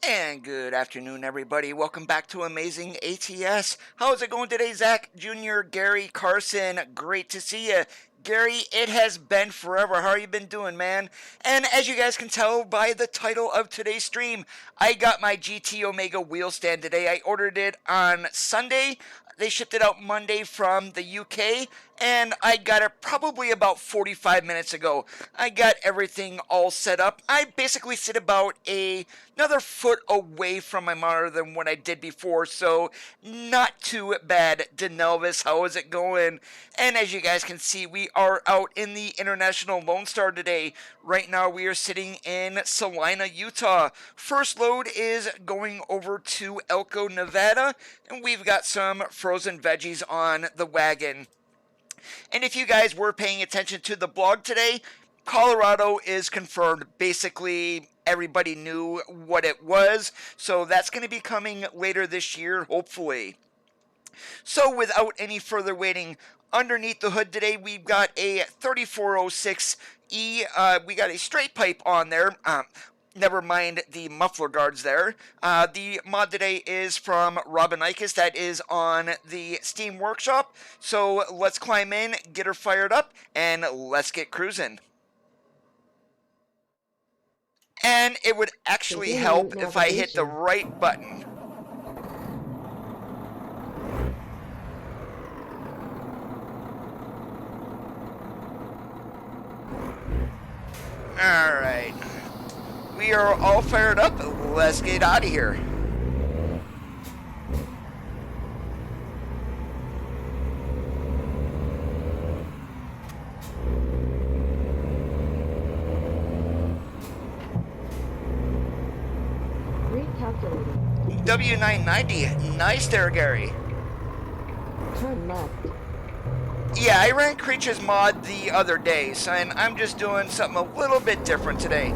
And good afternoon, everybody. Welcome back to Amazing ATS. How's it going today, Zach Jr., Gary, Carson? Great to see you. Gary, it has been forever. How you been doing, man? And as you guys can tell by the title of today's stream, I got my GTOmega wheel stand today. I ordered it on Sunday. They shipped it out Monday from the UK, and I got it probably about 45 minutes ago. I got everything all set up. I basically sit about another foot away from my monitor than what I did before, so not too bad. Denelvis, how is it going? And as you guys can see, we are out in the International Lone Star today. Right now we are sitting in Salina, Utah. First load is going over to Elko, Nevada, and we've got some frozen veggies on the wagon. And if you guys were paying attention to the blog today, Colorado is confirmed. Basically, everybody knew what it was, so that's going to be coming later this year, hopefully. So without any further waiting, underneath the hood today, we've got a 3406E. We got a straight pipe on there. Never mind the muffler guards there. The mod today is from Robinikis. That is on the Steam Workshop. So let's climb in, get her fired up, and let's get cruising. And it would actually help if I hit the right button. Alright. We are all fired up. Let's get out of here. Recalculating. W990. Nice there, Gary. Turn left. Yeah, I ran Creature's mod the other day, so I'm just doing something a little bit different today.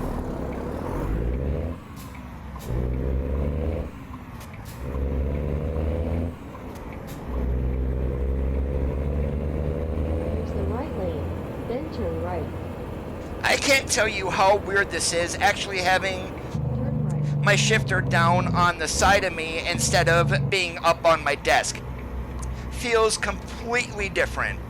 I can't tell you how weird this is, actually having my shifter down on the side of me instead of being up on my desk. Feels completely different.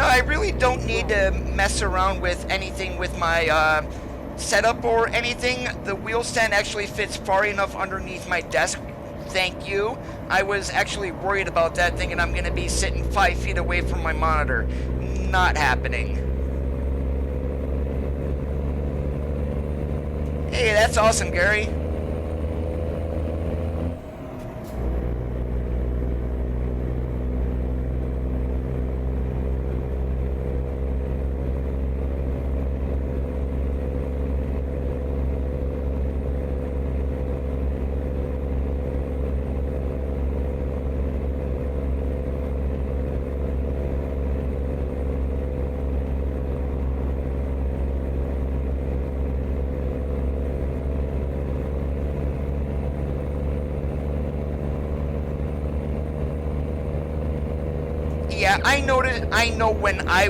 I really don't need to mess around with anything with my setup or anything. The wheel stand actually fits far enough underneath my desk. Thank you. I was actually worried about that, thinking I'm going to be sitting 5 feet away from my monitor. Not happening. Hey, that's awesome, Gary. Yeah, I know when I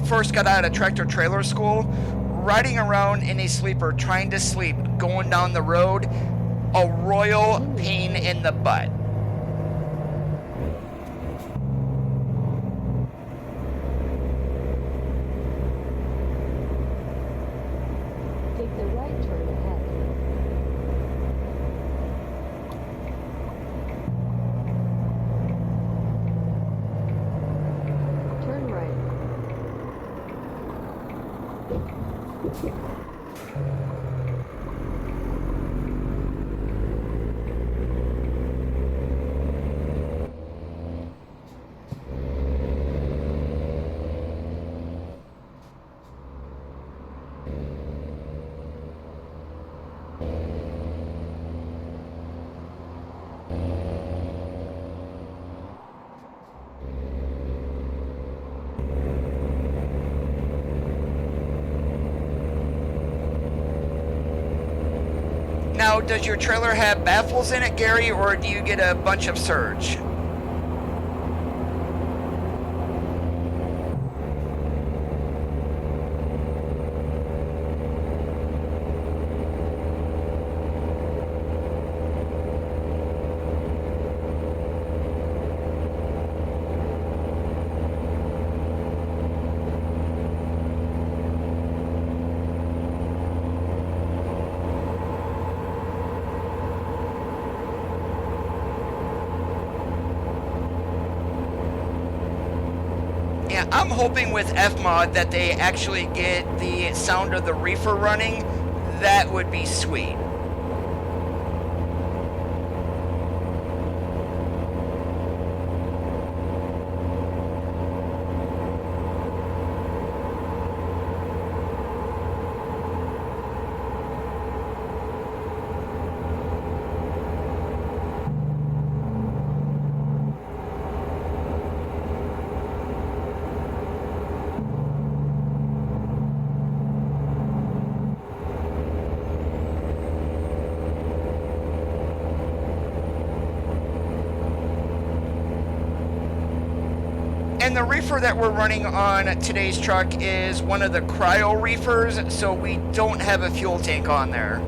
first got out of tractor trailer school, riding around in a sleeper, trying to sleep, going down the road, a royal pain in the butt. Take the right turn ahead. Turn right. Now, does your trailer have baffles in it, Gary, or do you get a bunch of surge? Yeah, I'm hoping with Fmod that they actually get the sound of the reefer running. That would be sweet. And the reefer that we're running on today's truck is one of the cryo reefers, so we don't have a fuel tank on there.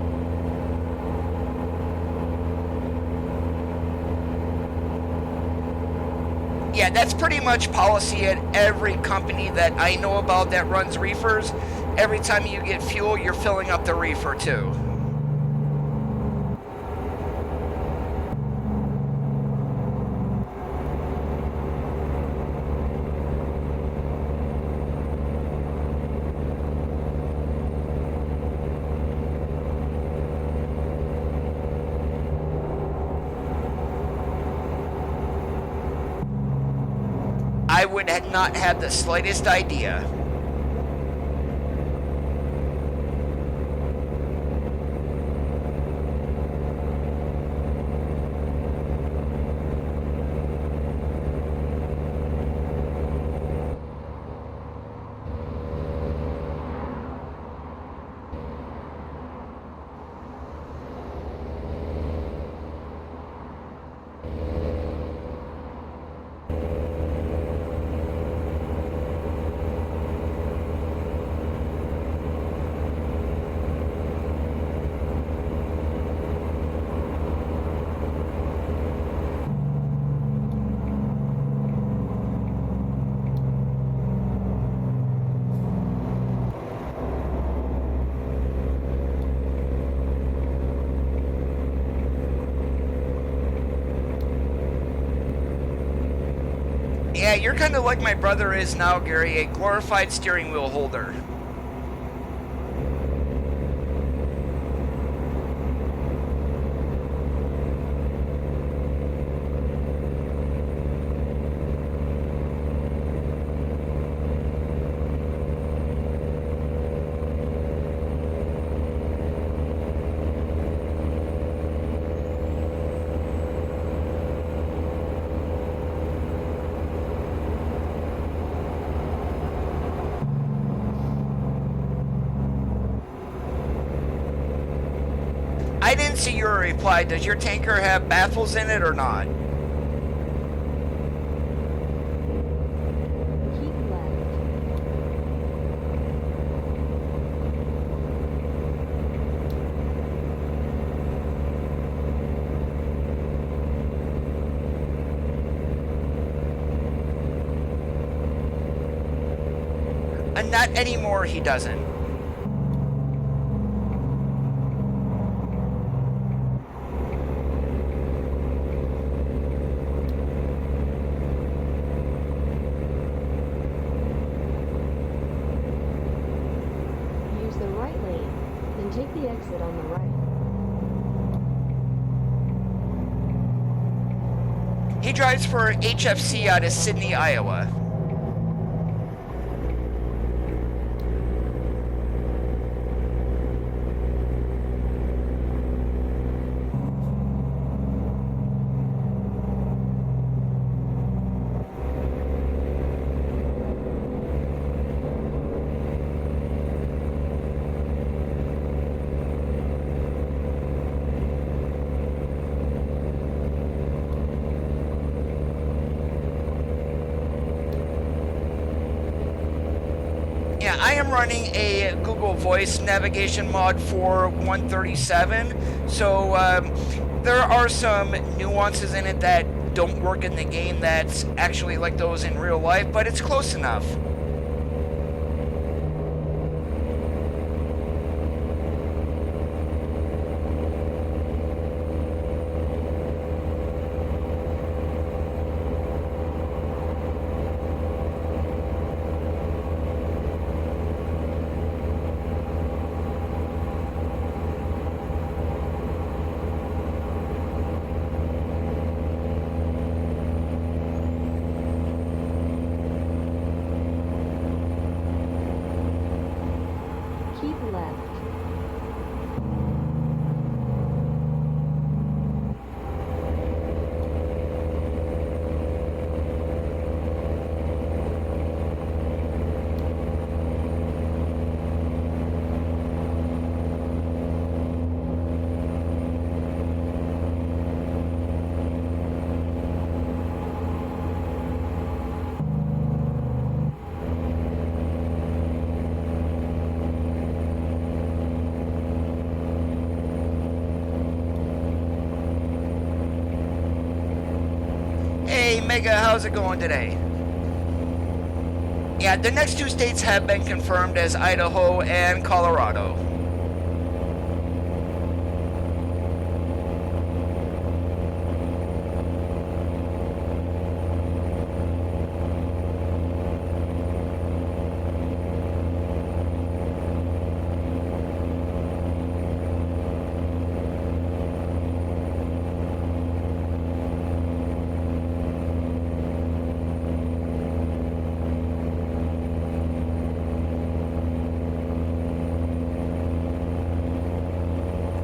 Yeah, that's pretty much policy at every company that I know about that runs reefers. Every time you get fuel, you're filling up the reefer too. I would not have the slightest idea. Yeah, you're kind of like my brother is now, Gary, a glorified steering wheel holder. I didn't see your reply. Does your tanker have baffles in it or not? Keep left. And not anymore, he doesn't. Use the right lane, then take the exit on the right. He drives for HFC out of Sydney, Iowa. Yeah, I am running a Google Voice navigation mod for 137, so there are some nuances in it that don't work in the game that's actually like those in real life, but it's close enough. Keep left. Hey, Mega, how's it going today? Yeah, the next two states have been confirmed as Idaho and Colorado.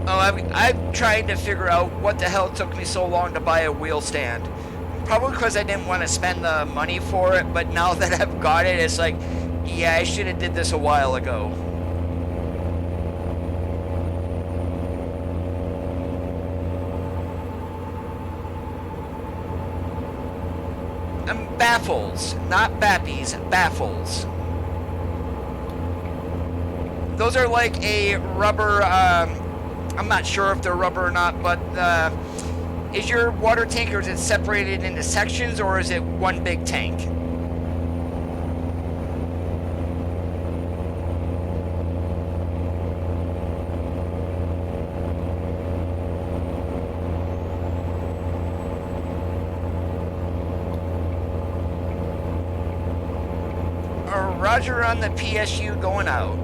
Oh, I've tried to figure out what the hell took me so long to buy a wheel stand. Probably because I didn't want to spend the money for it, but now that I've got it, it's like, yeah, I should have did this a while ago. Baffles, not bappies, baffles. Those are like a rubber, I'm not sure if they're rubber or not, but is your water tank, or is it separated into sections, or is it one big tank? Roger on the PSU going out.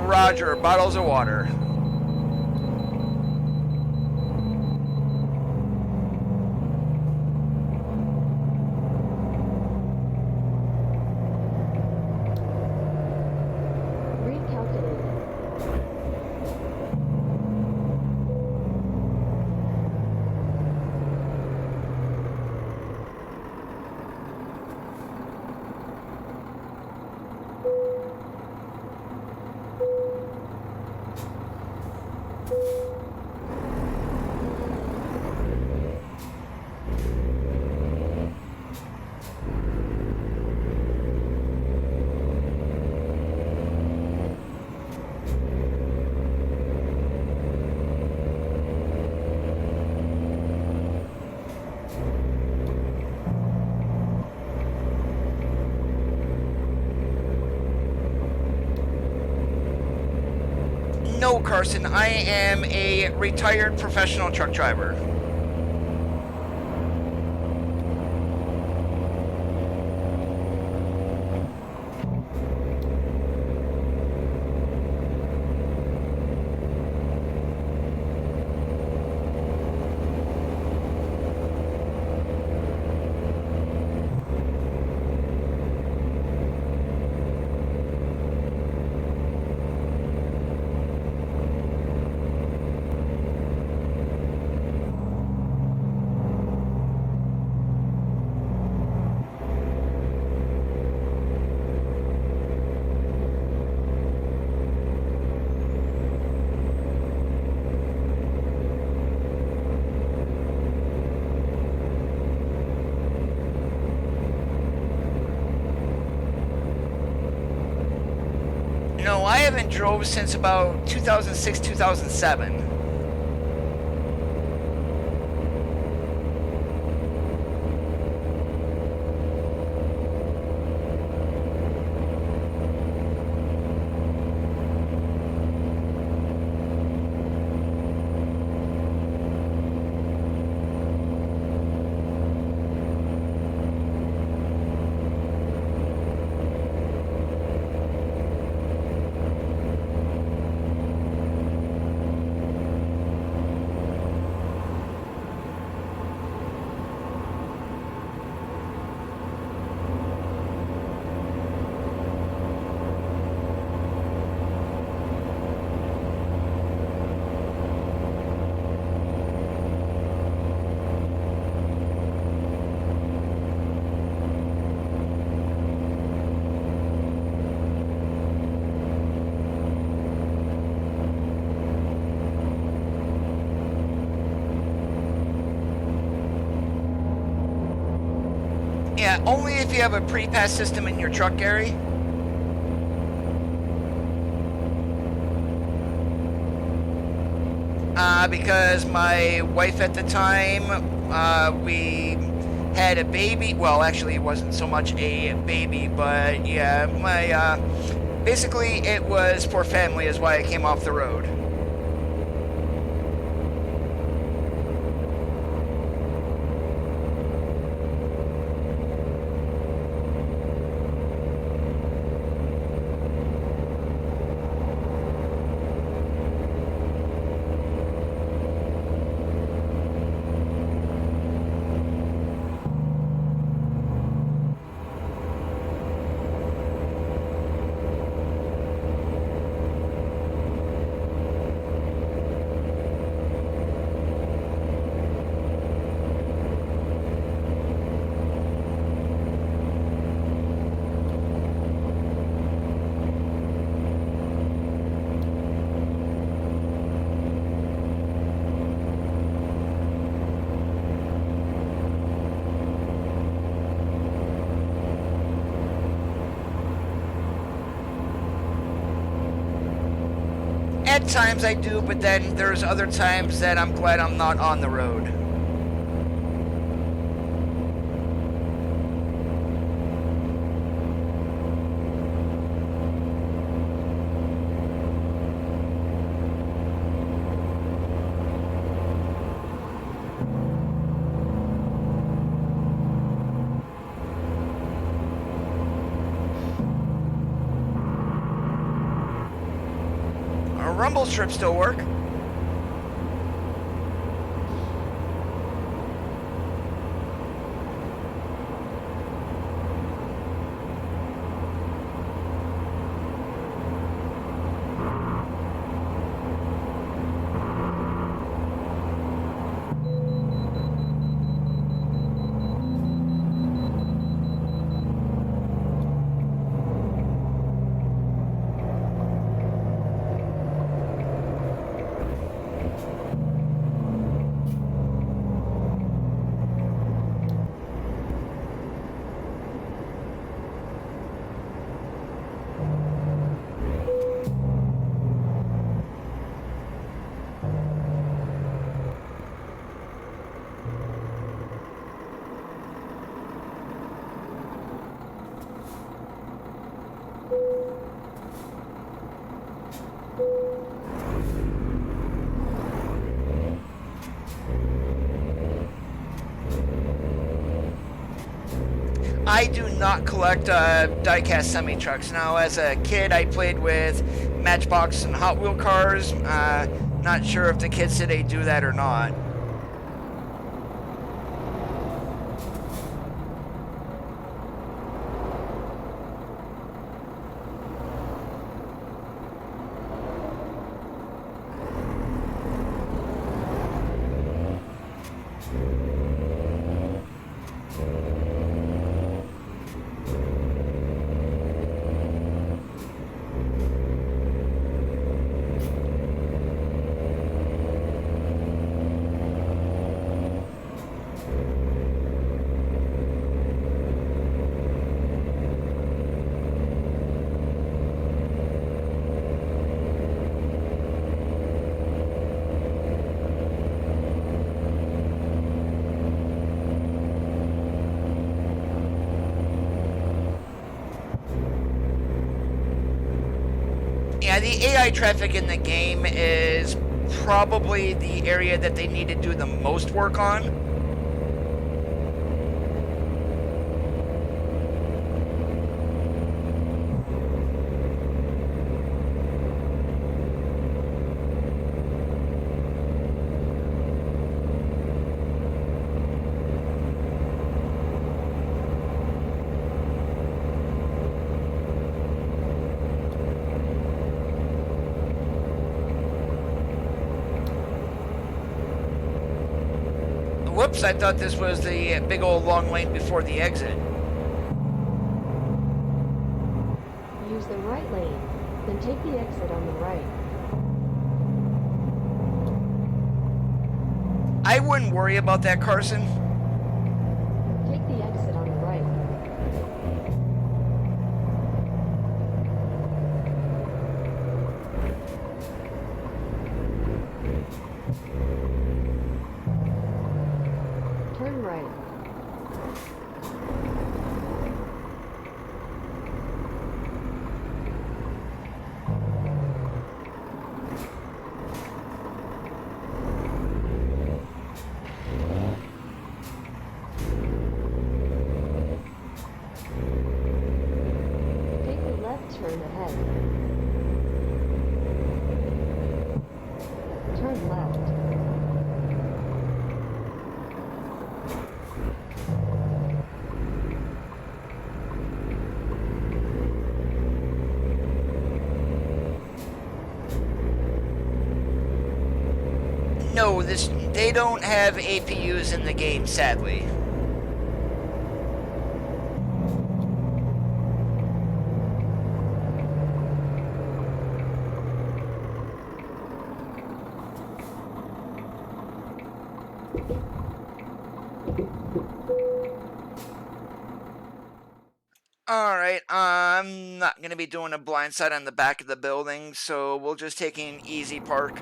Roger, bottles of water. No, Carson, I am a retired professional truck driver. No, I haven't drove since about 2006, 2007. Yeah, only if you have a pre-pass system in your truck, Gary. Because my wife at the time, we had a baby. Well, actually, it wasn't so much a baby, but yeah, basically it was for family is why I came off the road. At times I do, but then there's other times that I'm glad I'm not on the road. Rumble strips still work. I do not collect die-cast semi-trucks. Now, as a kid, I played with Matchbox and Hot Wheel cars. Not sure if the kids today do that or not. Yeah, the AI traffic in the game is probably the area that they need to do the most work on. Whoops, I thought this was the big old long lane before the exit. Use the right lane, then take the exit on the right. I wouldn't worry about that, Carson. Take the exit on the right. Turn right. Take the left turn ahead. Turn left. No, they don't have APUs in the game, sadly. Alright, I'm not going to be doing a blindside on the back of the building, so we'll just take an easy park.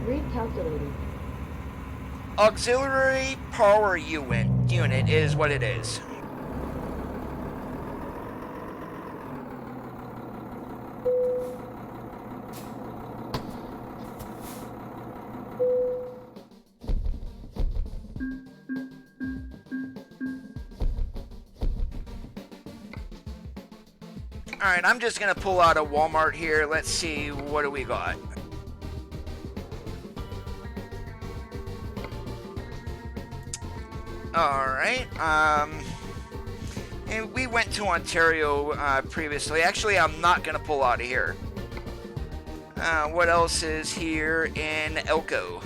Recalculating. Auxiliary power unit is what it is. Alright, I'm just going to pull out a Walmart here. Let's see, what do we got? Alright, and we went to Ontario previously. Actually, I'm not going to pull out of here. What else is here in Elko?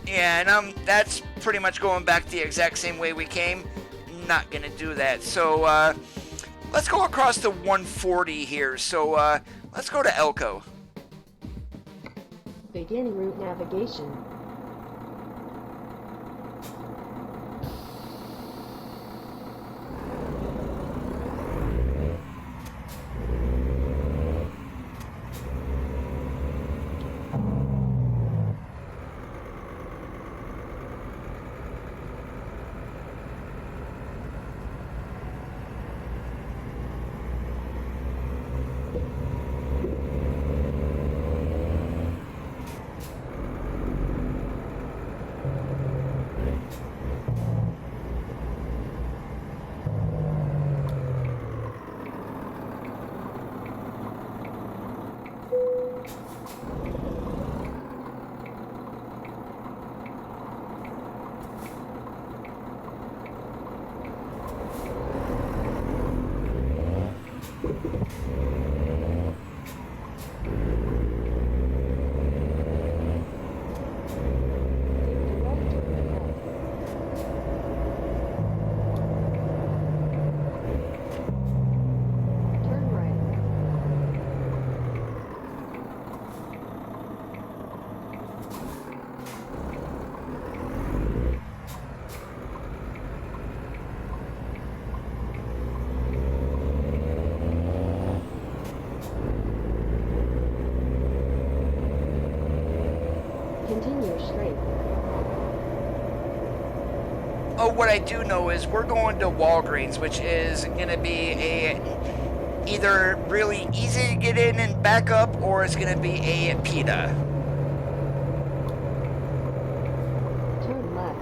Yeah, and that's pretty much going back the exact same way we came. Not going to do that. So, let's go across the 140 here. So, let's go to Elko. Begin route navigation. what I do know is we're going to Walgreens, which is going to be either really easy to get in and back up, or it's going to be a PETA. Turn left.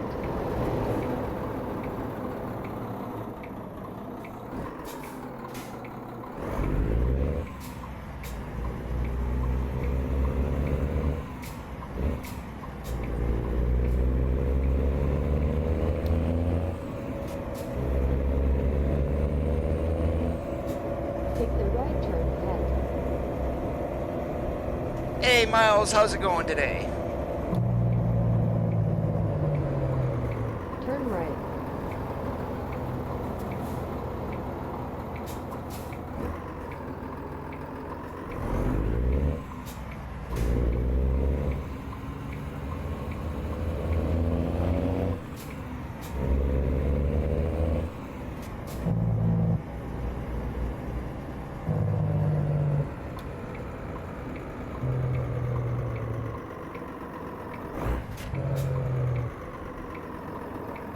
Take the right turn ahead. Hey Miles, how's it going today? Turn right.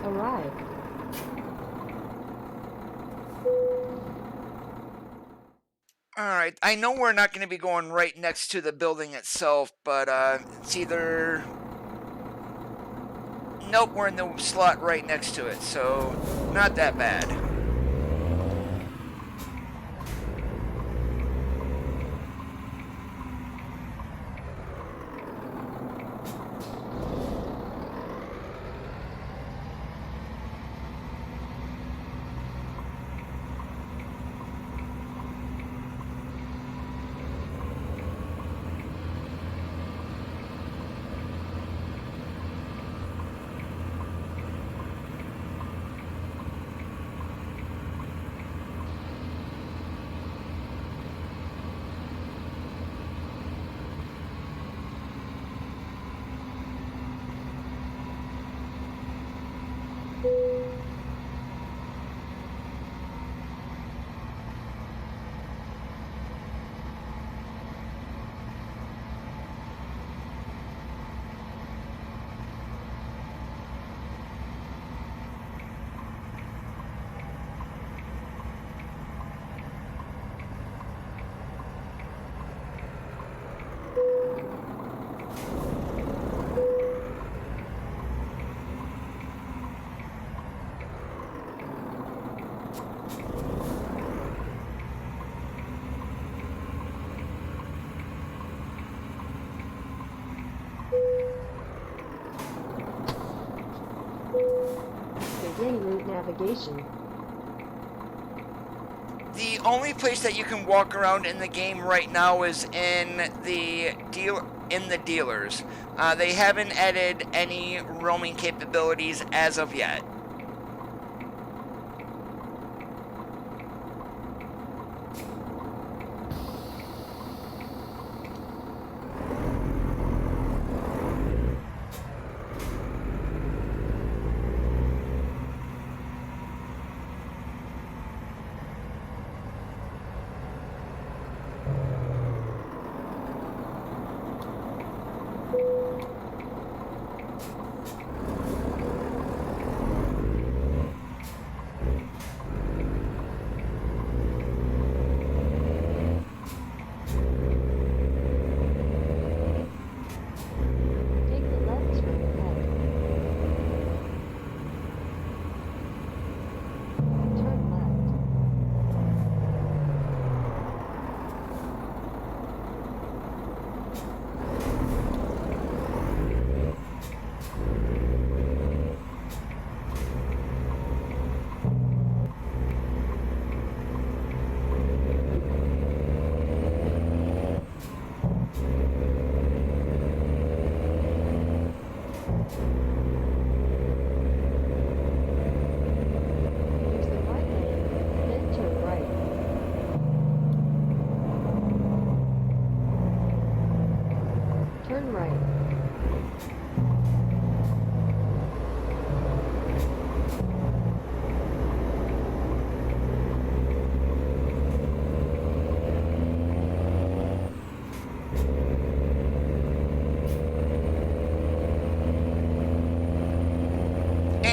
Arrived. Alright, I know we're not going to be going right next to the building itself, but it's either... Nope, we're in the slot right next to it, so not that bad. Begin route navigation. The only place that you can walk around in the game right now is in the dealers. They haven't added any roaming capabilities as of yet.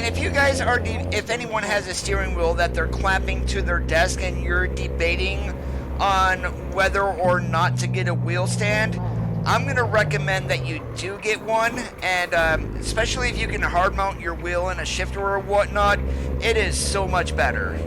And if you guys are, if anyone has a steering wheel that they're clamping to their desk and you're debating on whether or not to get a wheel stand, I'm going to recommend that you do get one, and especially if you can hard mount your wheel in a shifter or whatnot, it is so much better.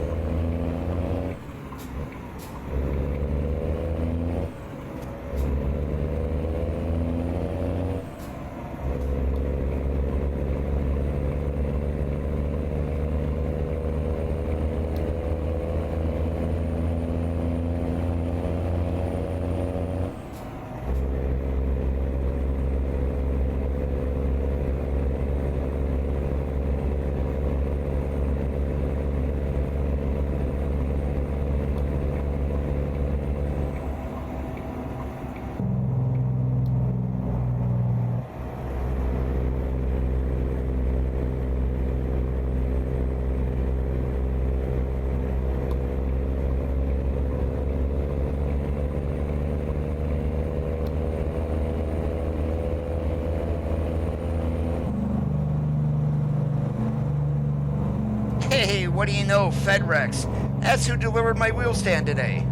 Hey, what do you know, FedRex? That's who delivered my wheel stand today.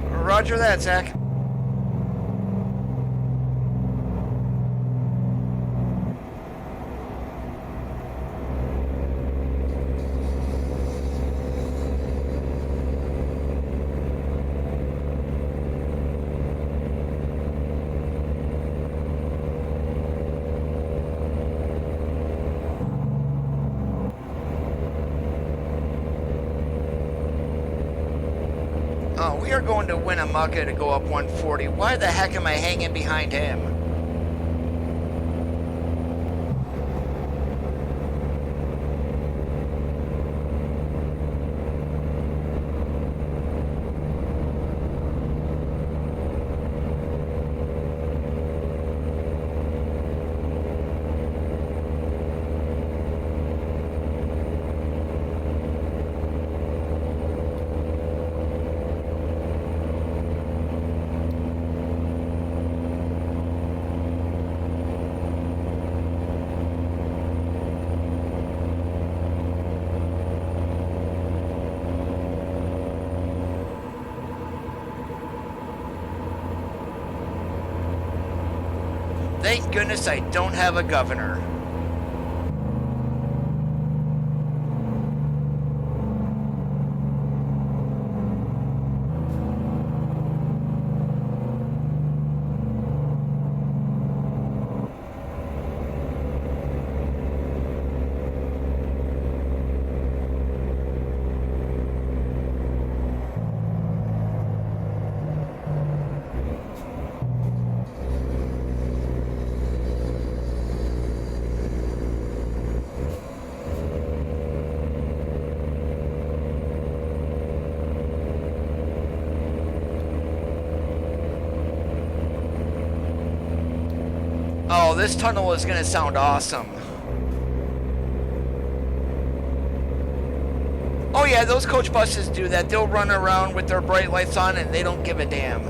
Roger that, Zach. Oh, we are going to Winnemucca to go up 140. Why the heck am I hanging behind him? Thank goodness I don't have a governor. Oh, this tunnel is going to sound awesome. Oh yeah, those coach buses do that. They'll run around with their bright lights on and they don't give a damn.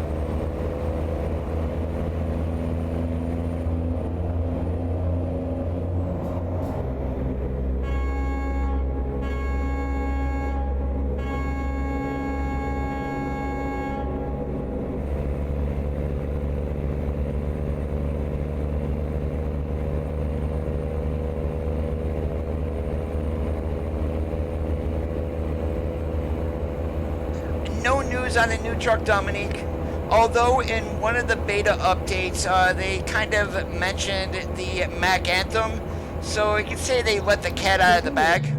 No news on a new truck, Dominique. Although in one of the beta updates, they kind of mentioned the Mac Anthem, so you could say they let the cat out of the bag.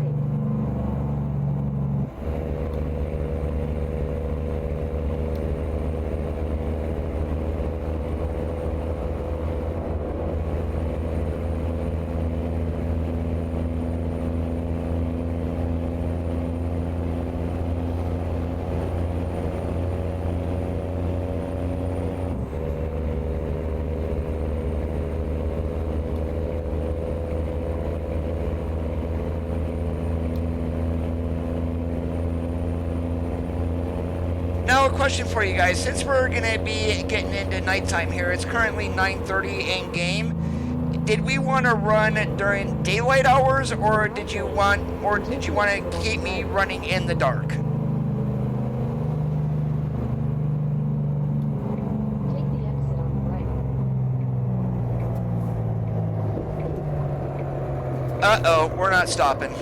question for you guys. Since we're gonna be getting into nighttime here, it's currently 9:30 in game. Did we want to run during daylight hours, or did you want to keep me running in the dark? Take the exit on the right. Uh-oh, we're not stopping.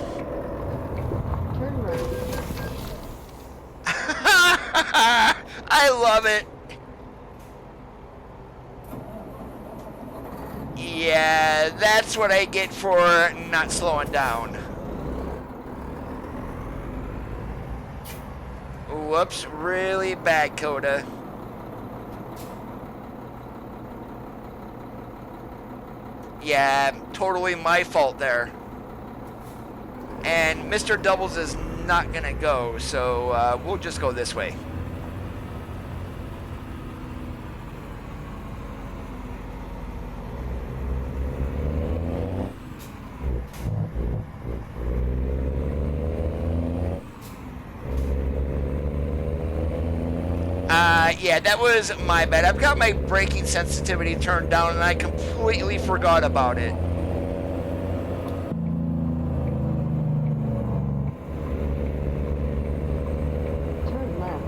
Turn right. I love it. Yeah, that's what I get for not slowing down. Whoops, really bad, Coda. Yeah, totally my fault there. And Mr. Doubles is not gonna go, so we'll just go this way. Yeah, that was my bad. I've got my braking sensitivity turned down and I completely forgot about it. Turn left.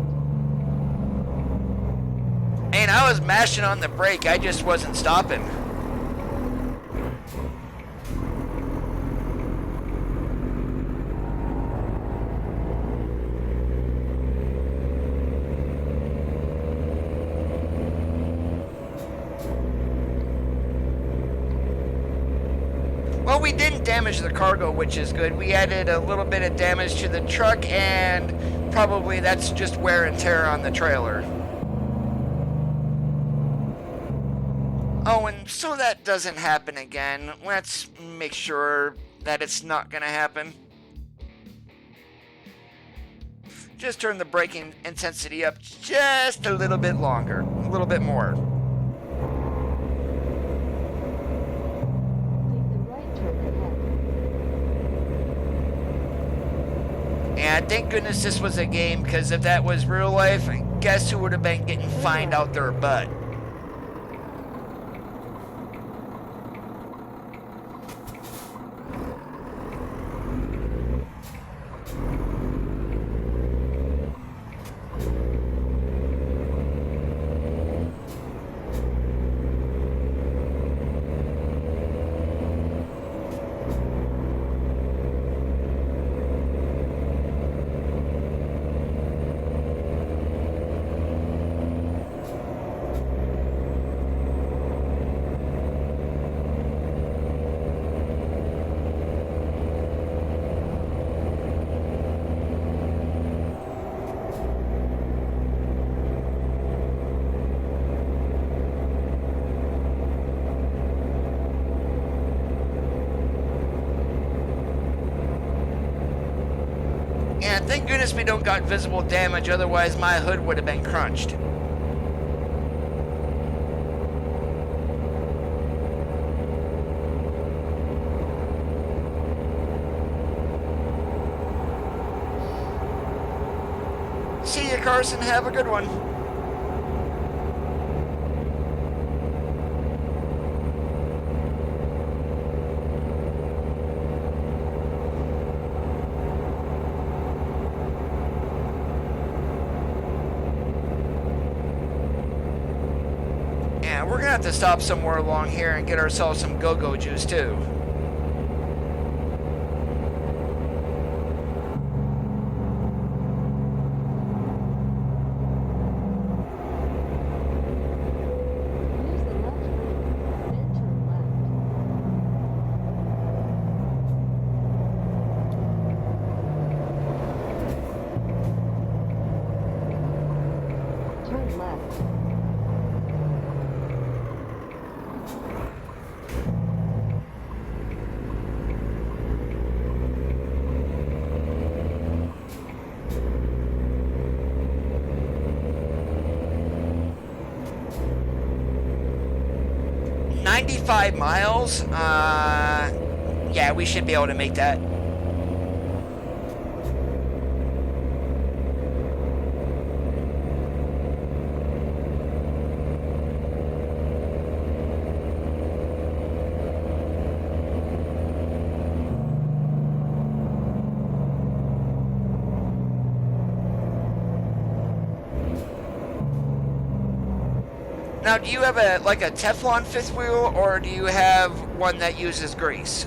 And I was mashing on the brake, I just wasn't stopping. Well, we didn't damage the cargo, which is good. We added a little bit of damage to the truck, and probably that's just wear and tear on the trailer. Oh, and so that doesn't happen again, let's make sure that it's not going to happen. Just turn the braking intensity up just a little bit longer, a little bit more. And thank goodness this was a game, because if that was real life, guess who would have been getting fined out their butt? And thank goodness we don't got visible damage, otherwise my hood would have been crunched. See you, Carson. Have a good one. Yeah, we're gonna have to stop somewhere along here and get ourselves some go-go juice too. Turn left. 95 miles? Yeah, we should be able to make that. Now, do you have a Teflon fifth wheel, or do you have one that uses grease?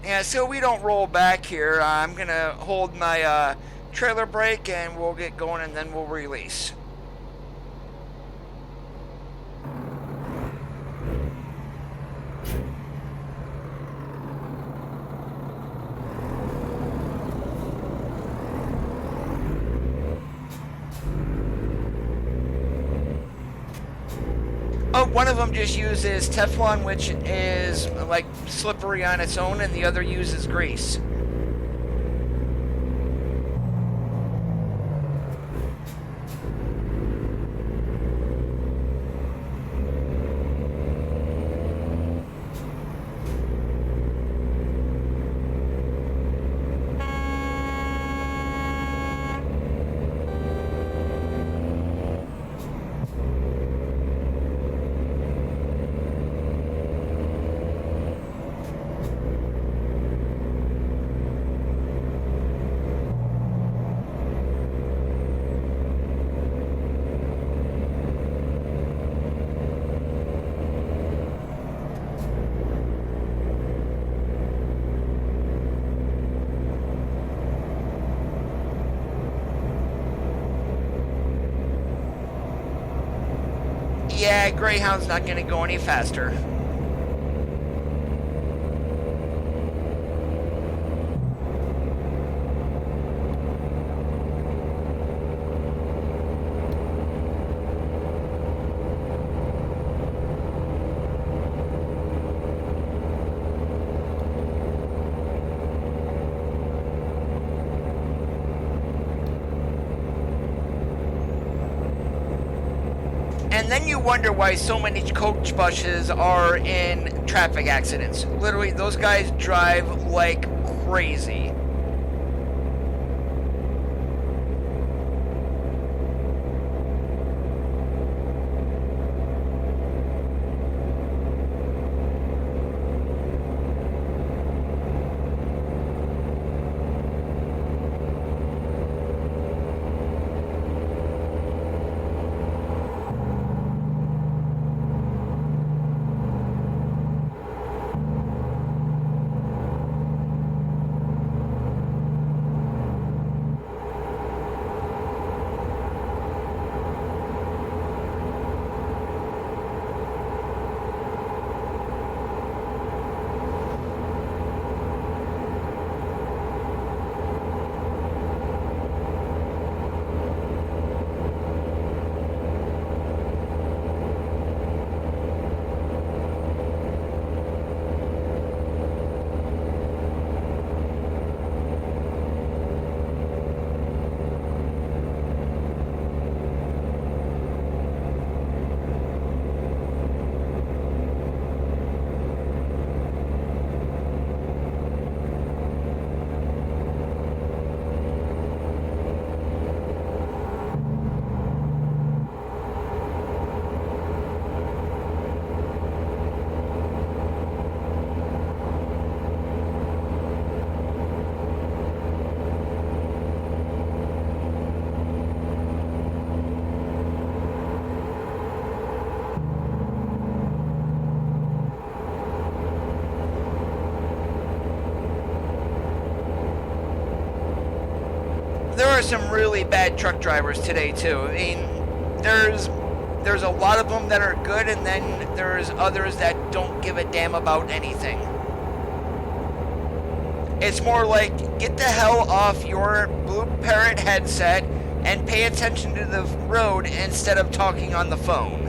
Yeah, so we don't roll back here. I'm going to hold my trailer brake and we'll get going and then we'll release. Oh, one of them just uses Teflon, which is like slippery on its own, and the other uses grease. Yeah, Greyhound's not going to go any faster. And then you wonder why so many coach buses are in traffic accidents. Literally, those guys drive like crazy. There are some really bad truck drivers today too. I mean, there's a lot of them that are good, and then there's others that don't give a damn about anything. It's more like, get the hell off your Blue Parrot headset and pay attention to the road instead of talking on the phone.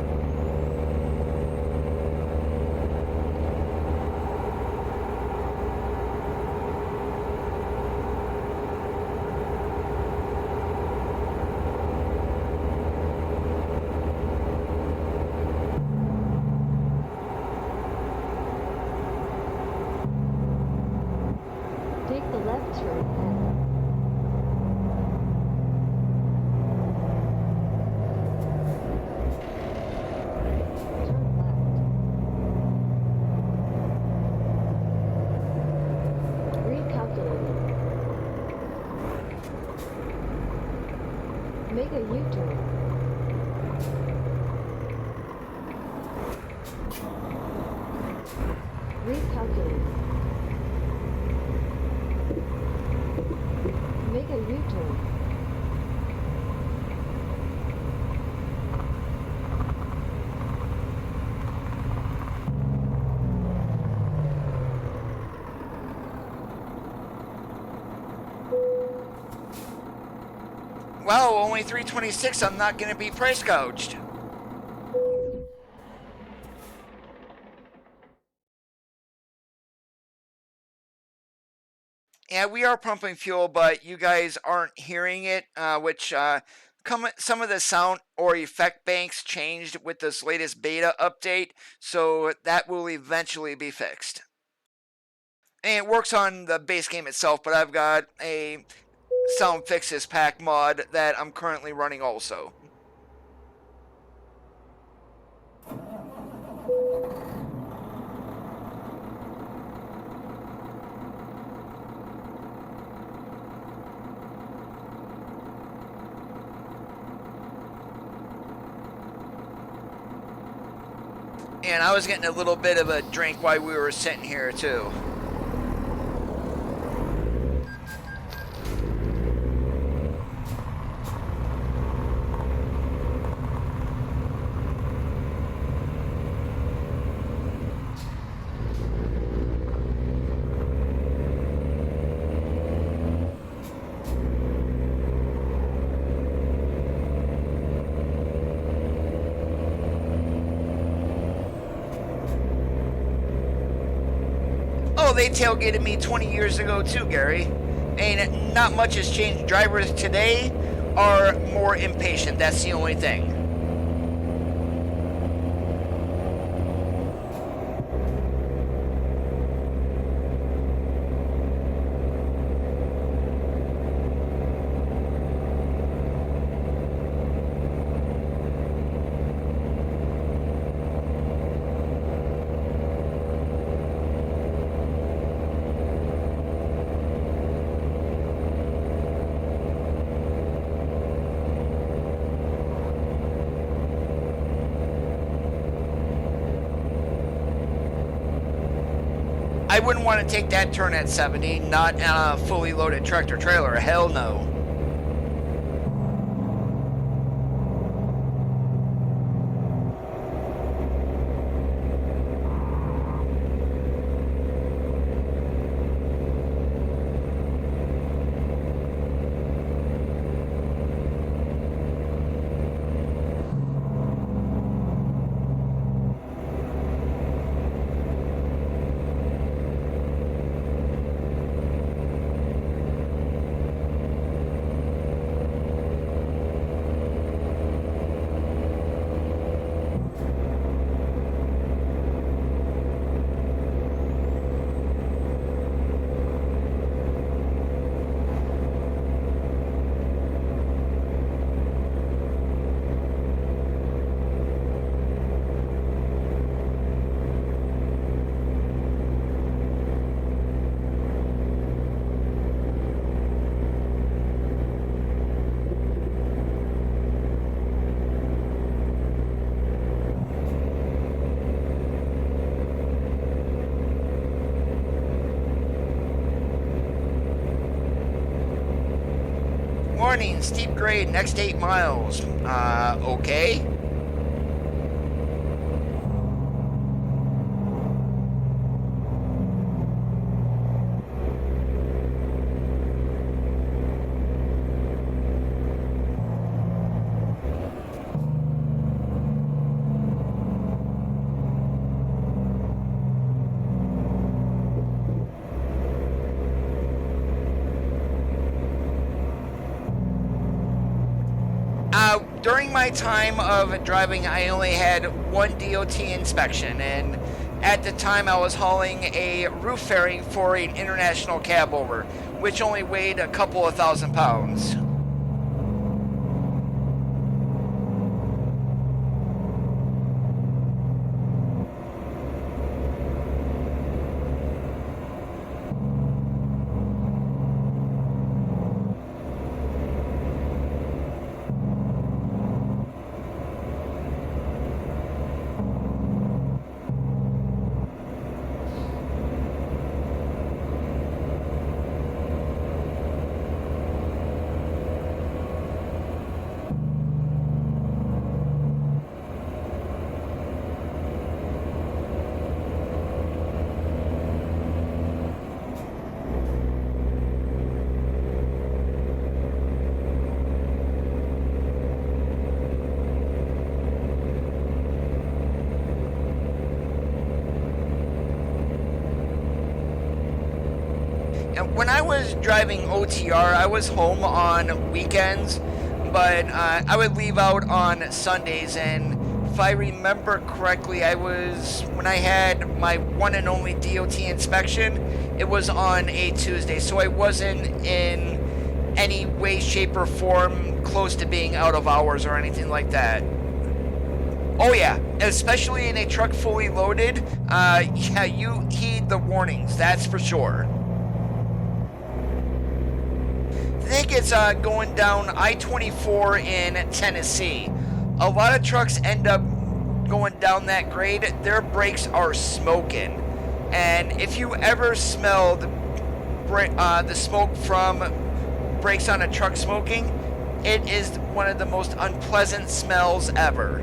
Take the left turn ahead. Turn left. Recalculating. Make a U-turn. Recalculating. Make a U-turn. Wow, only $326. I'm not going to be price gouged. Yeah, we are pumping fuel, but you guys aren't hearing it, which some of the sound or effect banks changed with this latest beta update, so that will eventually be fixed. And it works on the base game itself, but I've got a sound fixes pack mod that I'm currently running also. And I was getting a little bit of a drink while we were sitting here too. Oh, they tailgated me 20 years ago too, Gary. And not much has changed. Drivers today are more impatient. That's the only thing. I wouldn't want to take that turn at 70, not on a fully loaded tractor trailer. Hell no. Warning, steep grade, next 8 miles. Okay. During my time of driving, I only had one DOT inspection, and At the time, I was hauling a roof fairing for an international cab over, which only weighed a couple of 1,000 pounds. When I was driving OTR, I was home on weekends, but I would leave out on Sundays. And if I remember correctly, when I had my one and only DOT inspection, it was on a Tuesday, so I wasn't in any way, shape, or form close to being out of hours or anything like that. Oh yeah, especially in a truck fully loaded, yeah, you heed the warnings, that's for sure. I think it's going down I-24 in Tennessee. A lot of trucks end up going down that grade. Their brakes are smoking, and if you ever smell the smoke from brakes on a truck smoking, it is one of the most unpleasant smells ever.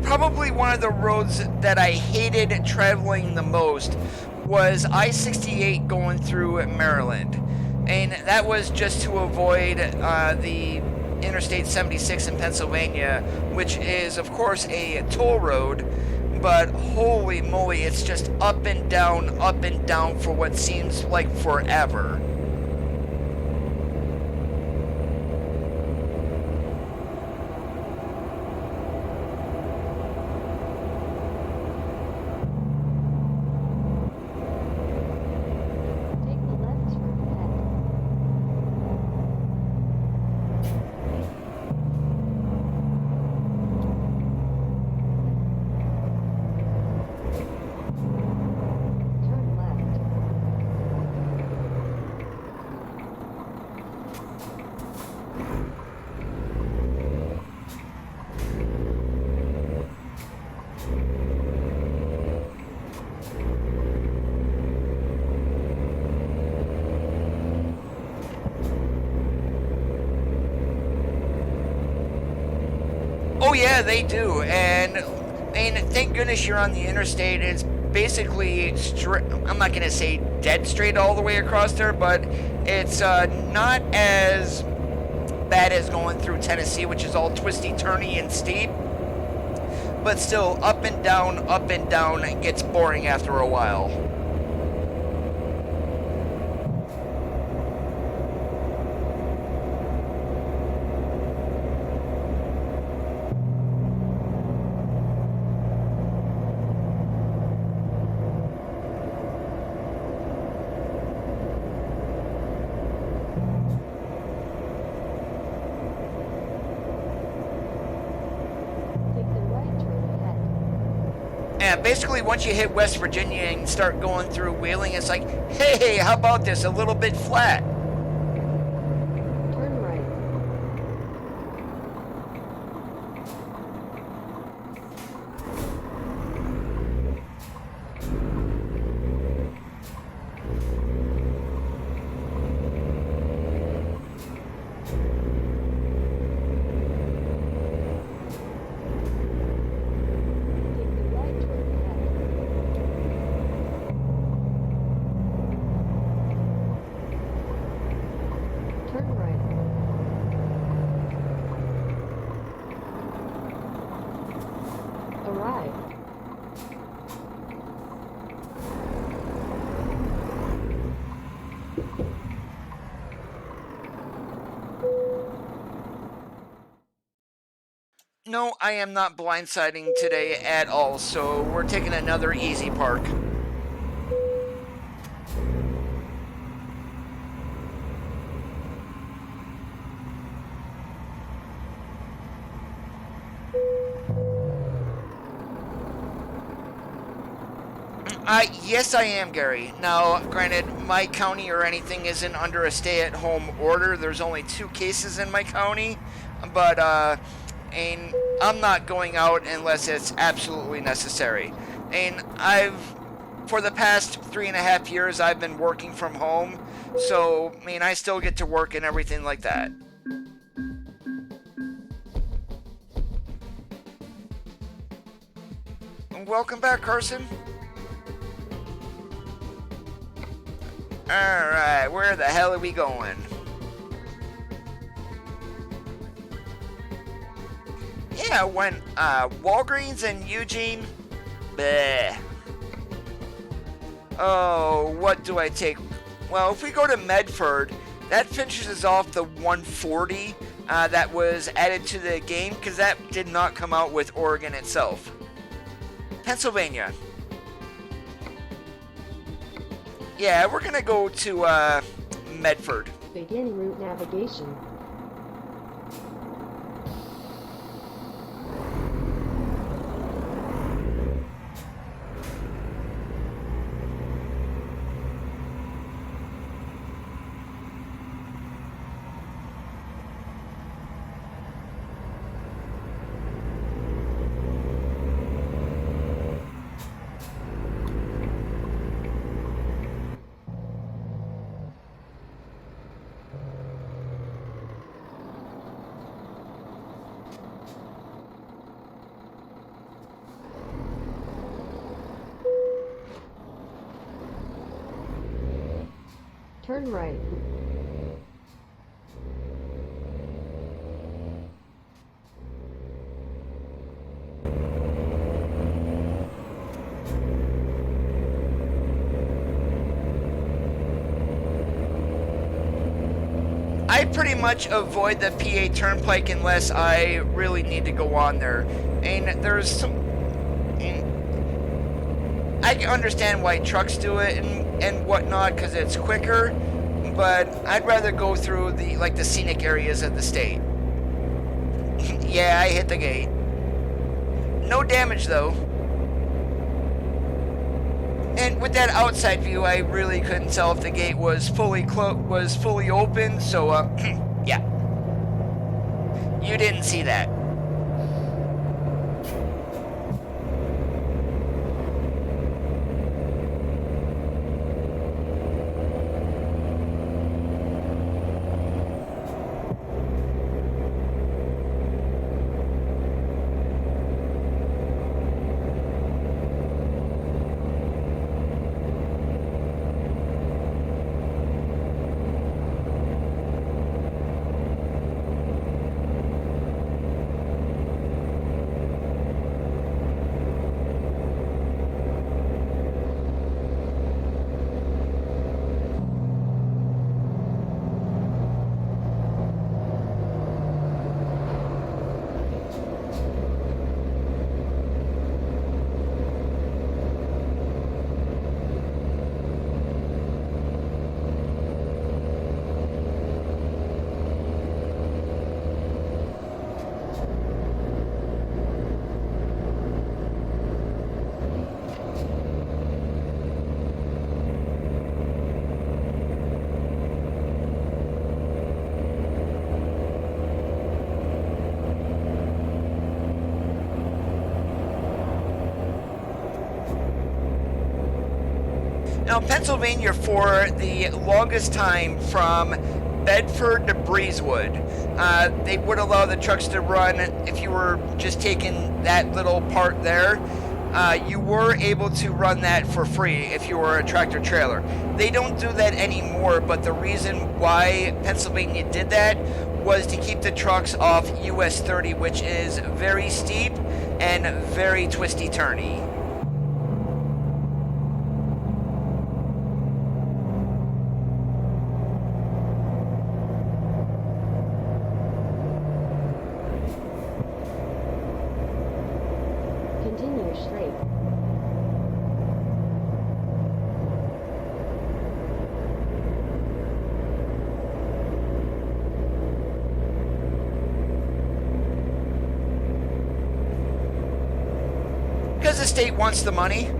Probably one of the roads that I hated traveling the most was I-68 going through Maryland. And that was just to avoid the Interstate 76 in Pennsylvania, which is, of course, a toll road. But holy moly, it's just up and down for what seems like forever. Oh yeah, they do, and thank goodness you're on the interstate. It's basically straight. I'm not gonna say dead straight all the way across there, but it's not as bad as going through Tennessee, which is all twisty, turny, and steep. But still, up and down, it gets boring after a while. Yeah, basically once you hit West Virginia and start going through Wheeling, it's like, hey, how about this? A little bit flat. Turn right. No, I am not blindsiding today at all, so we're taking another easy park. Yes, I am, Gary. Now, granted, my county or anything isn't under a stay-at-home order. There's only 2 cases in my county, but and I'm not going out unless it's absolutely necessary. And for the past 3.5 years, I've been working from home, so I mean, I still get to work and everything like that. Welcome back, Carson. Alright, where the hell are we going? Yeah, when Walgreens and Eugene. Bleh. Oh, what do I take? Well, if we go to Medford, that finishes off the 140 that was added to the game, because that did not come out with Oregon itself. Pennsylvania. Yeah, we're gonna go to Medford. Begin route navigation. Turn right. I pretty much avoid the PA Turnpike unless I really need to go on there. And there's some... I can understand why trucks do it and whatnot, because it's quicker, but I'd rather go through the scenic areas of the state. Yeah, I hit the gate. No damage though. And with that outside view, I really couldn't tell if the gate was fully open, so yeah. You didn't see that. Now, Pennsylvania, for the longest time, from Bedford to Breezewood, they would allow the trucks to run. If you were just taking that little part there, you were able to run that for free if you were a tractor trailer. They don't do that anymore, but the reason why Pennsylvania did that was to keep the trucks off US 30, which is very steep and very twisty-turny. Continue straight. Because the state wants the money.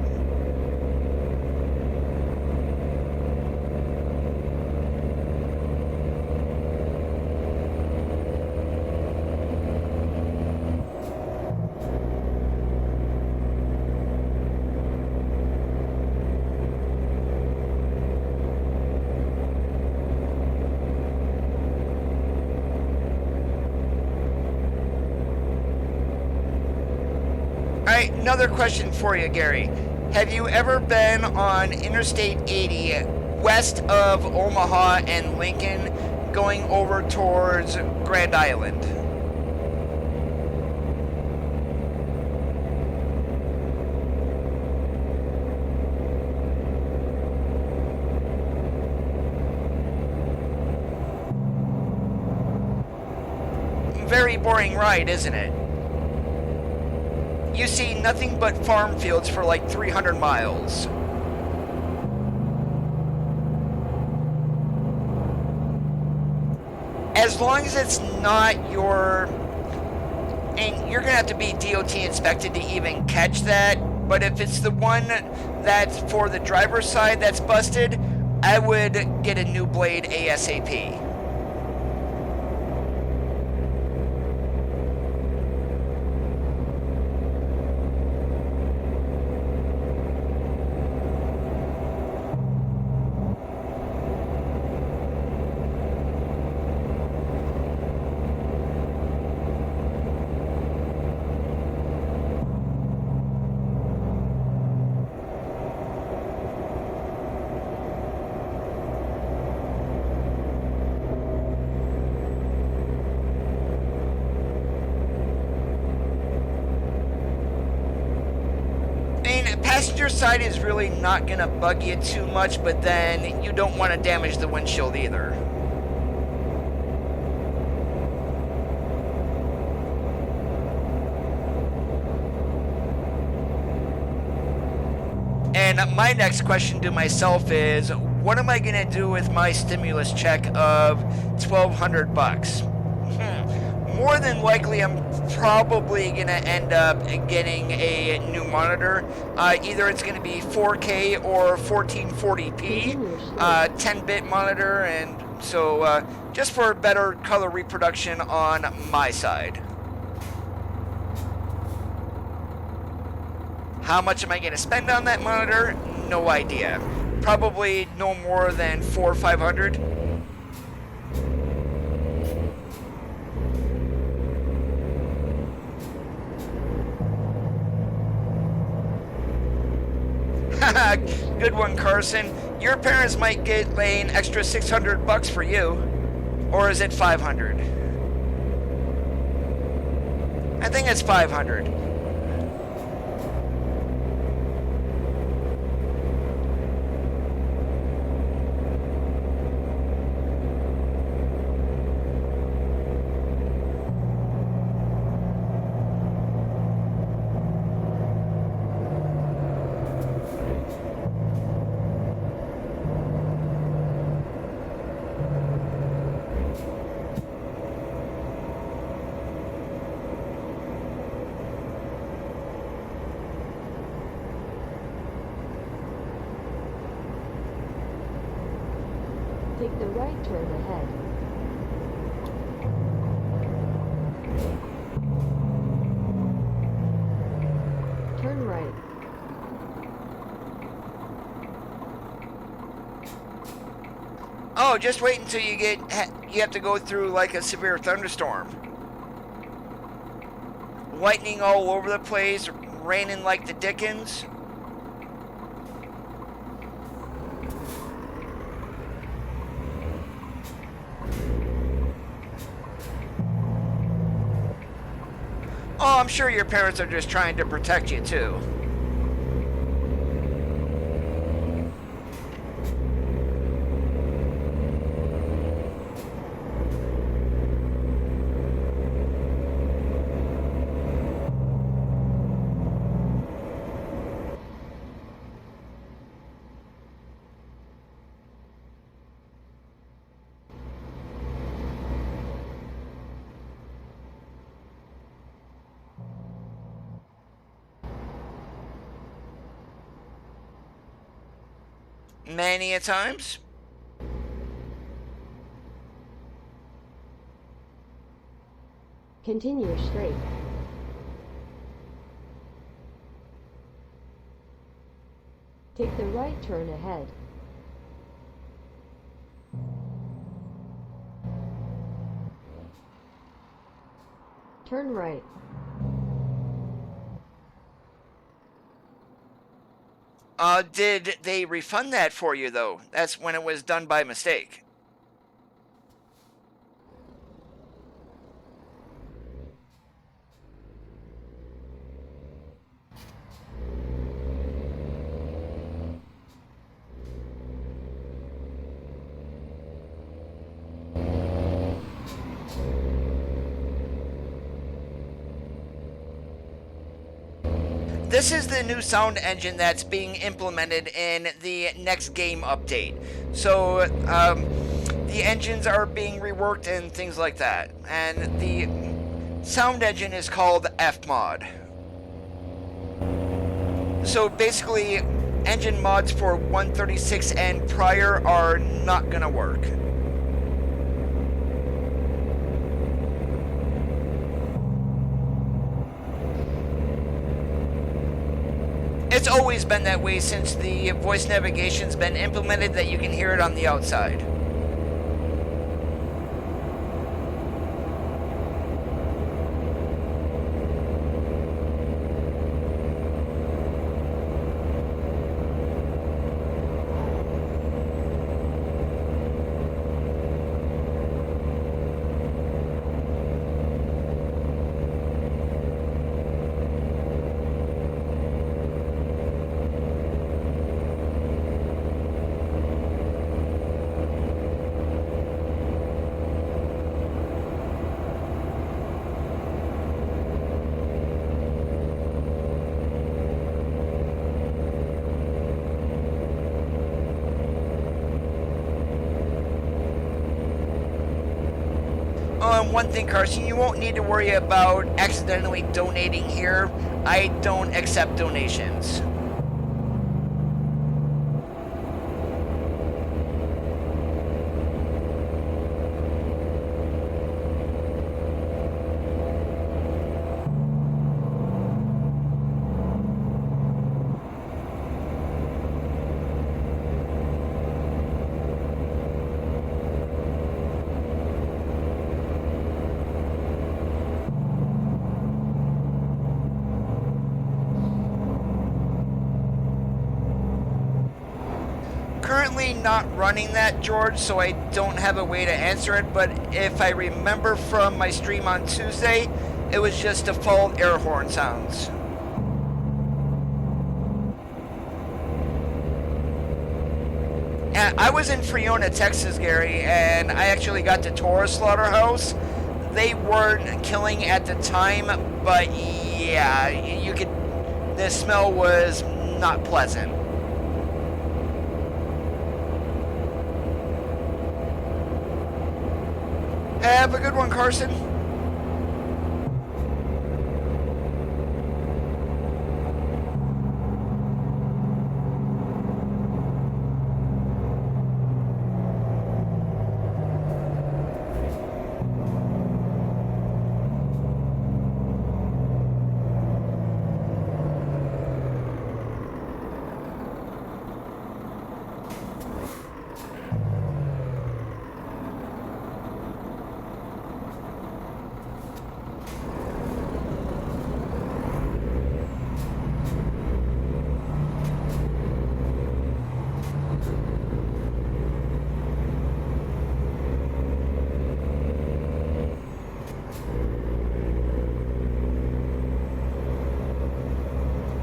All right, another question for you, Gary. Have you ever been on Interstate 80 west of Omaha and Lincoln going over towards Grand Island? Very boring ride, isn't it? You see nothing but farm fields for like 300 miles. As long as it's not your... And you're going to have to be DOT inspected to even catch that. But if it's the one that's for the driver's side that's busted, I would get a new blade ASAP. Passenger side is really not going to bug you too much, but then you don't want to damage the windshield either. And my next question to myself is, what am I going to do with my stimulus check of $1,200? More than likely, I'm probably going to end up getting a new monitor. Either it's going to be 4K or 1440p, 10-bit monitor, and so just for better color reproduction on my side. How much am I going to spend on that monitor? No idea. Probably no more than $400 or $500. Good one, Carson. Your parents might get an extra $600 for you. Or is it 500? I think it's 500. Take the right turn ahead. Turn right. Oh, just wait until you have to go through like a severe thunderstorm. Lightning all over the place, raining like the dickens. Oh, I'm sure your parents are just trying to protect you too. Many a times. Continue straight. Take the right turn ahead. Turn right. Did they refund that for you, though? That's when it was done by mistake. This is the new sound engine that's being implemented in the next game update. So the engines are being reworked and things like that. And the sound engine is called Fmod. So basically, engine mods for 136 and prior are not gonna work. It's always been that way since the voice navigation's been implemented that you can hear it on the outside. One thing, Carson, you won't need to worry about accidentally donating here. I don't accept donations. Currently not running that, George, so I don't have a way to answer it, but if I remember from my stream on Tuesday, it was just default air horn sounds. And I was in Friona, Texas, Gary, and I actually got to Taurus Slaughterhouse. They weren't killing at the time, but yeah, you could, the smell was not pleasant. Have a good one, Carson.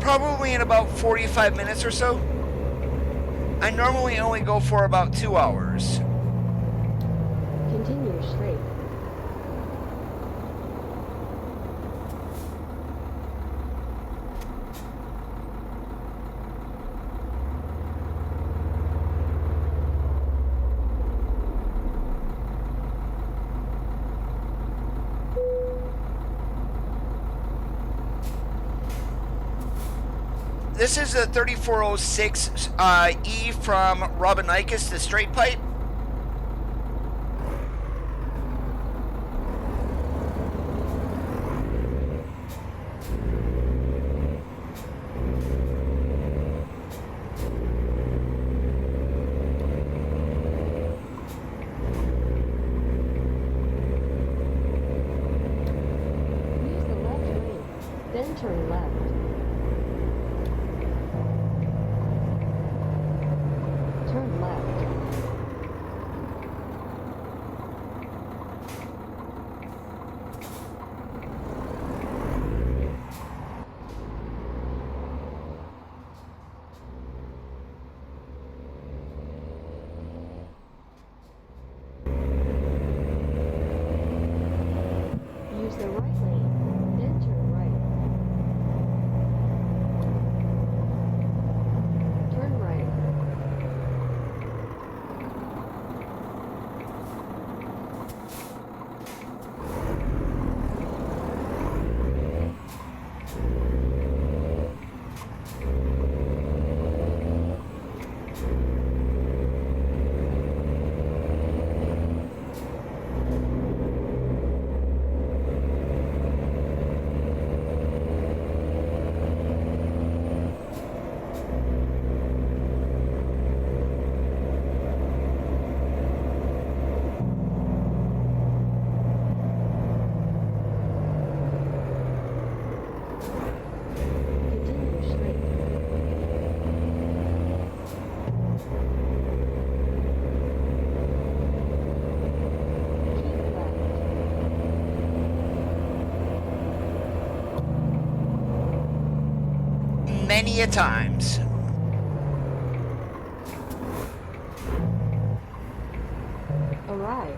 Probably in about 45 minutes or so. I normally only go for about 2 hours. Continue straight. This is a 3406E from Robinicus, the straight pipe. Use the left lane, then turn left. Turn left. Use the right lane, then turn right. Turn right. Continue straight. Keep left. Many a times. Arrive.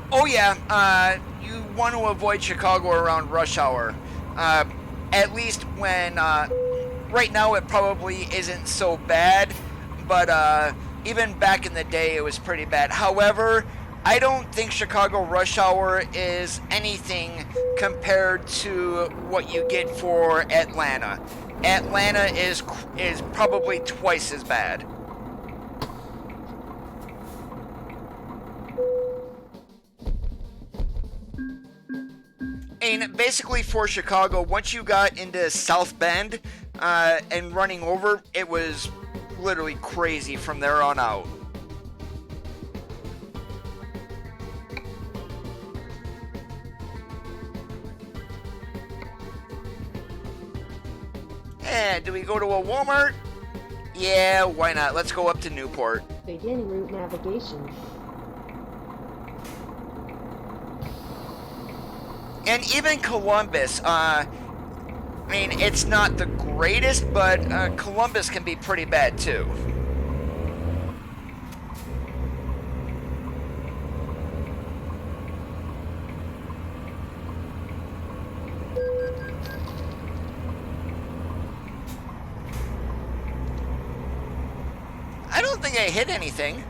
Oh yeah, you want to avoid Chicago around rush hour. At least when, right now it probably isn't so bad, but even back in the day it was pretty bad. However, I don't think Chicago rush hour is anything compared to what you get for Atlanta. Atlanta is probably twice as bad. And basically for Chicago, once you got into South Bend and running over, it was literally crazy from there on out. And do we go to a Walmart? Yeah, why not? Let's go up to Newport. Begin route navigation. And even Columbus, I mean, it's not the greatest, but Columbus can be pretty bad too. I don't think I hit anything.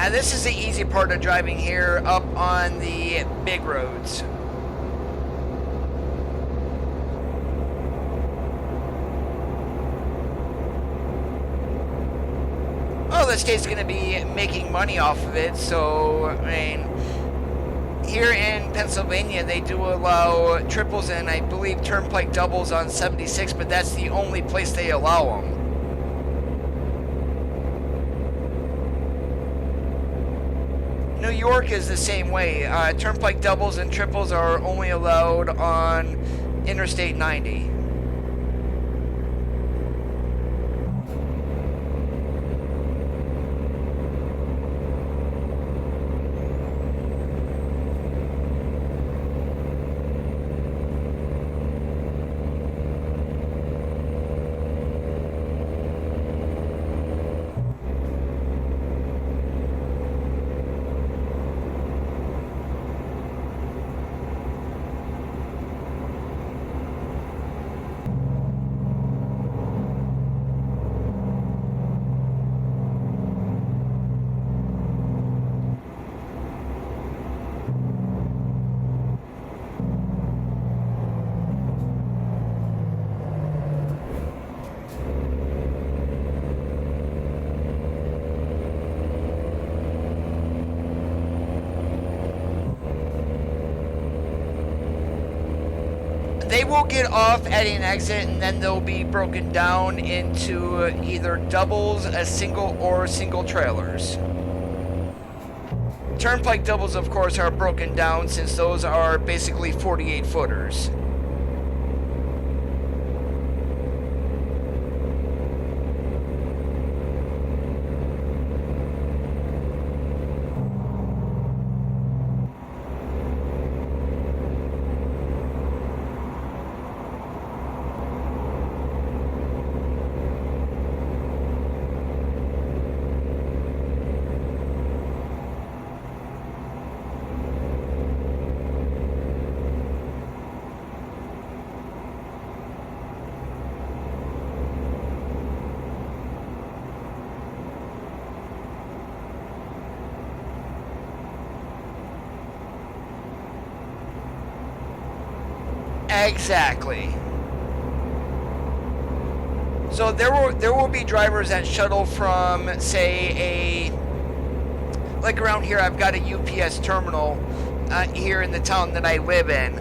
Yeah, this is the easy part of driving here up on the big roads. Well, this state's going to be making money off of it, so, I mean, here in Pennsylvania, they do allow triples and I believe turnpike doubles on 76, but that's the only place they allow them. New York is the same way. Turnpike doubles and triples are only allowed on Interstate 90. They will get off at an exit and then they'll be broken down into either doubles, a single, or single trailers. Turnpike doubles, of course, are broken down since those are basically 48 footers. Exactly. So there will be drivers that shuttle from, say, like around here I've got a UPS terminal here in the town that I live in,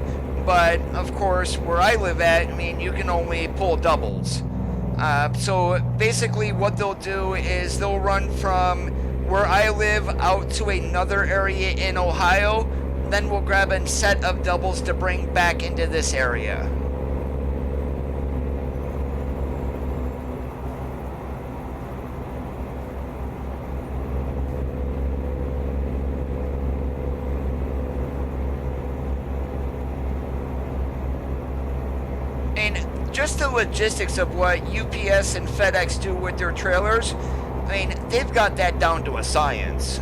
but of course where I live at, I mean, you can only pull doubles. So basically what they'll do is they'll run from where I live out to another area in Ohio, then we'll grab a set of doubles to bring back into this area. And just the logistics of what UPS and FedEx do with their trailers, I mean, they've got that down to a science.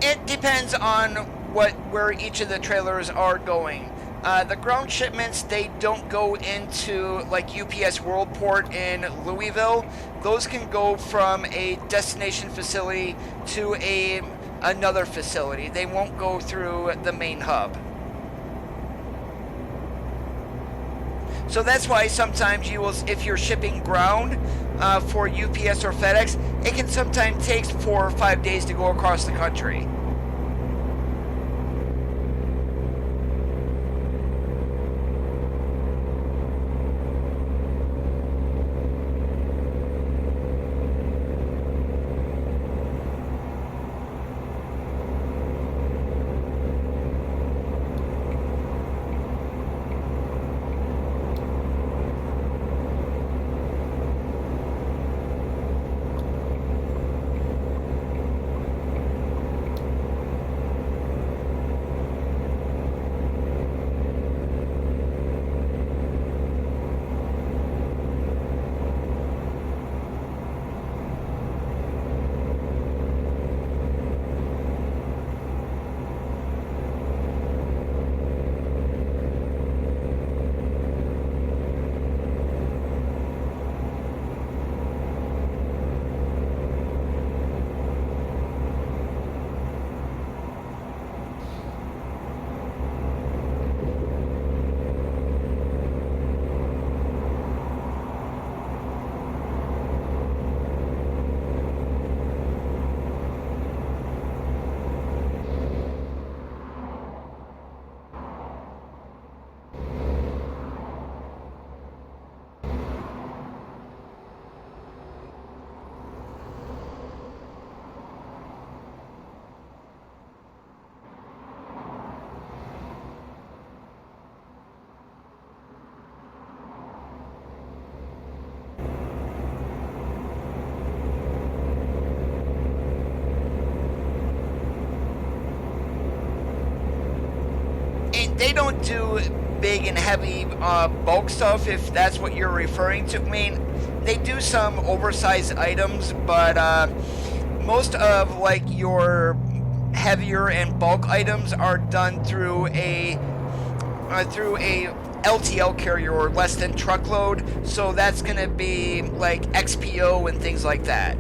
It depends on where each of the trailers are going. The ground shipments, they don't go into like UPS Worldport in Louisville. Those can go from a destination facility to another facility. They won't go through the main hub. So that's why sometimes you will, if you're shipping ground for UPS or FedEx, it can sometimes take 4 or 5 days to go across the country. They don't do big and heavy bulk stuff, if that's what you're referring to. I mean, they do some oversized items, but most of like your heavier and bulk items are done through a LTL carrier, or less than truckload. So that's gonna be like XPO and things like that.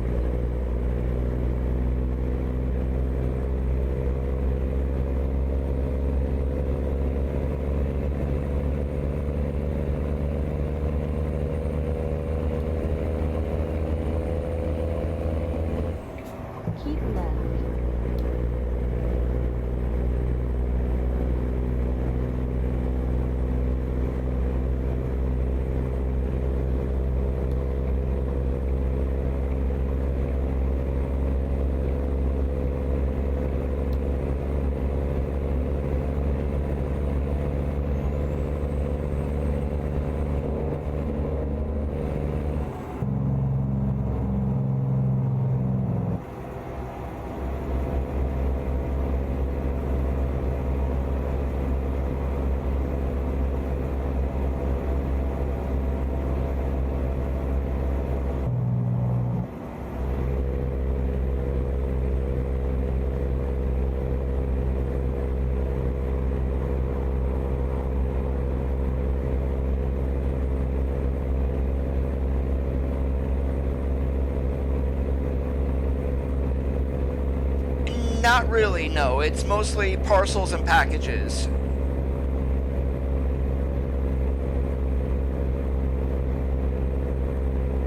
Not really, no. It's mostly parcels and packages.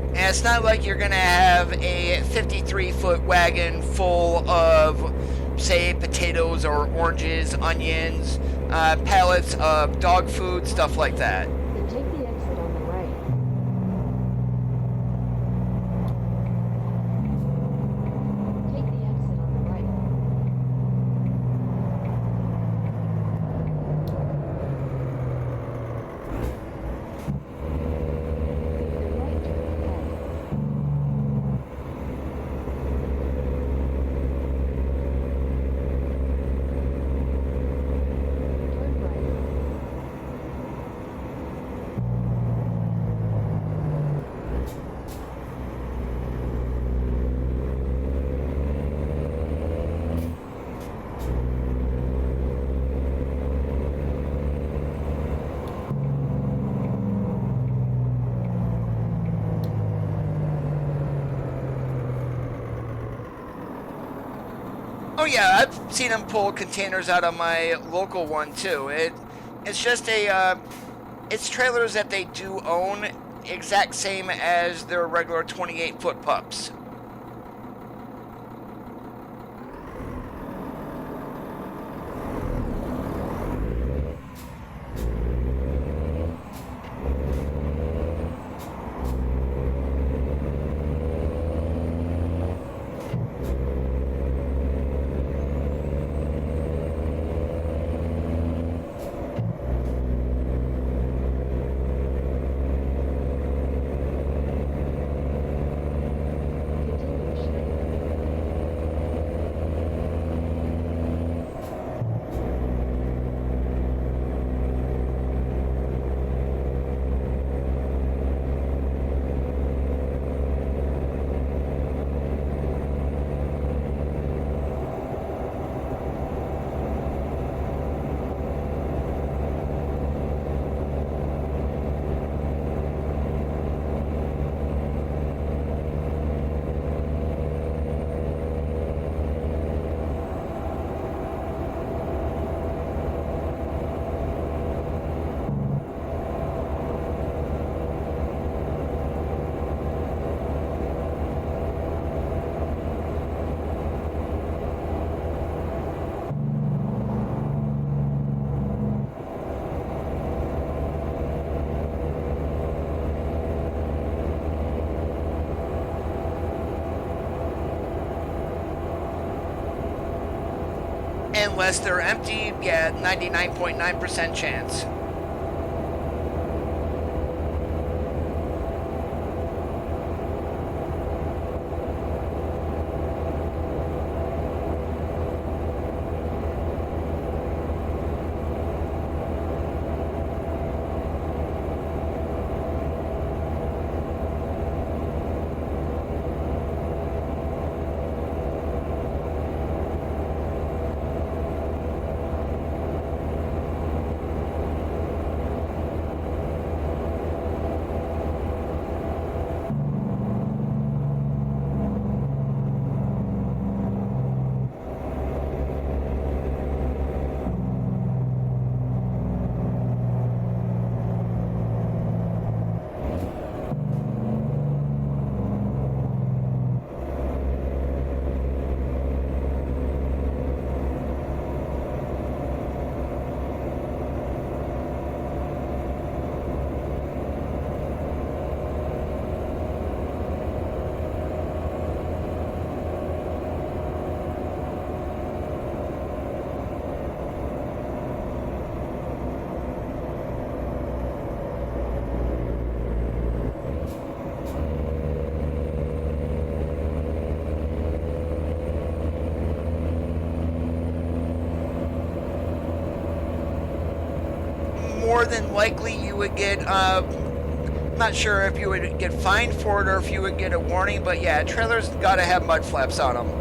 And it's not like you're gonna have a 53-foot wagon full of, say, potatoes or oranges, onions, pallets of dog food, stuff like that. Then take the exit on the right. Take the exit on the right. Your right turn ahead. Turn right. Oh yeah, I've seen them pull containers out of my local one too. It's just a It's trailers that they do own, exact same as their regular 28-foot pups. Unless they're empty, yeah, 99.9% chance. More than likely you would get, I'm not sure if you would get fined for it or if you would get a warning, but yeah, trailers gotta have mud flaps on them.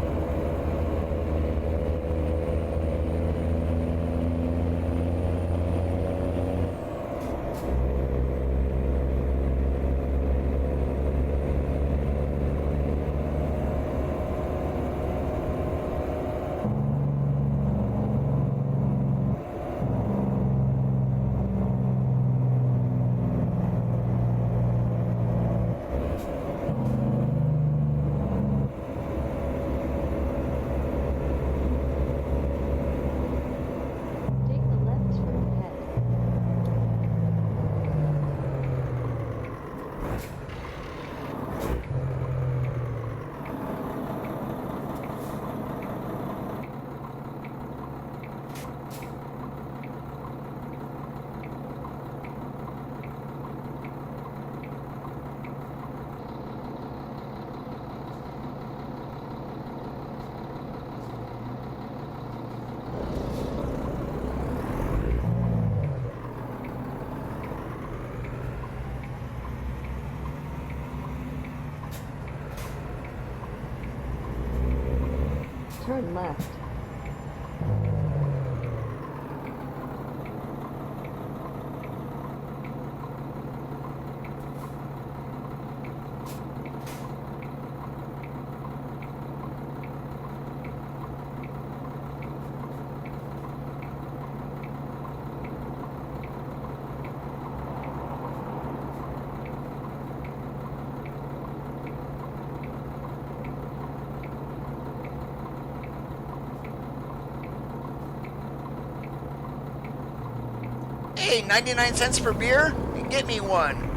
Turn left. Hey, 99 cents for beer? Get me one.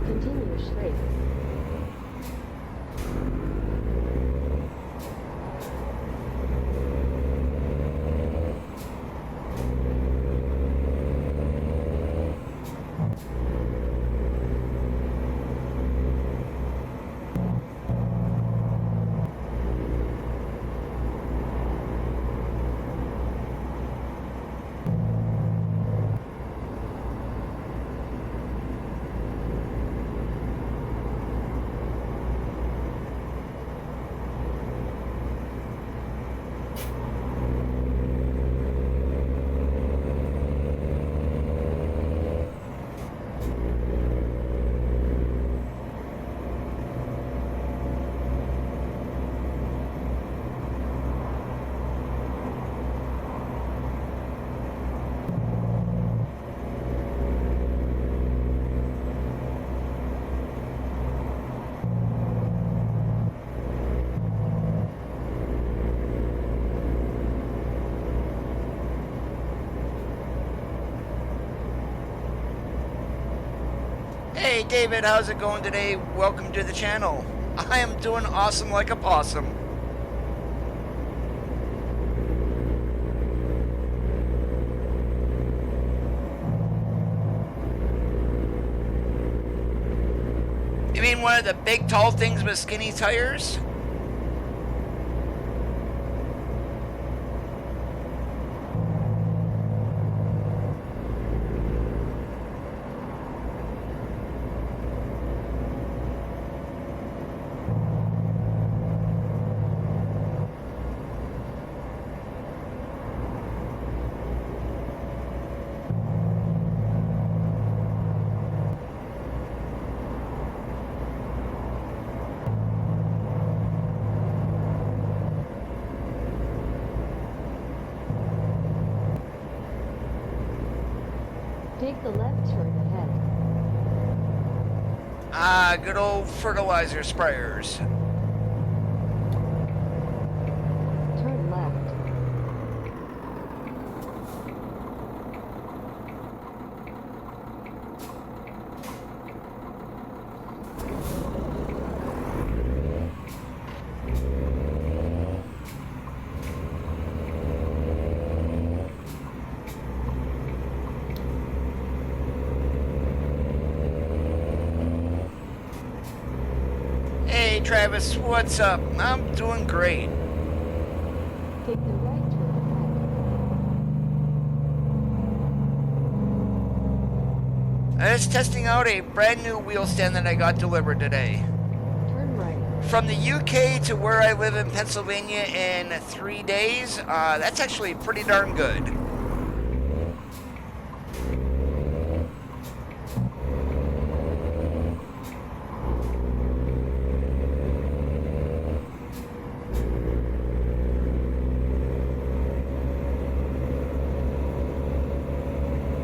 Continue straight. Hey David, how's it going today? Welcome to the channel. I am doing awesome like a possum. You mean one of the big tall things with skinny tires? Take the left turn ahead. Ah, good old fertilizer sprayers. Turn left. Hey Travis, what's up? I'm doing great. Take the right turn ahead. I'm just testing out a brand new wheel stand that I got delivered today. Turn right. From the UK to where I live in Pennsylvania in 3 days, that's actually pretty darn good.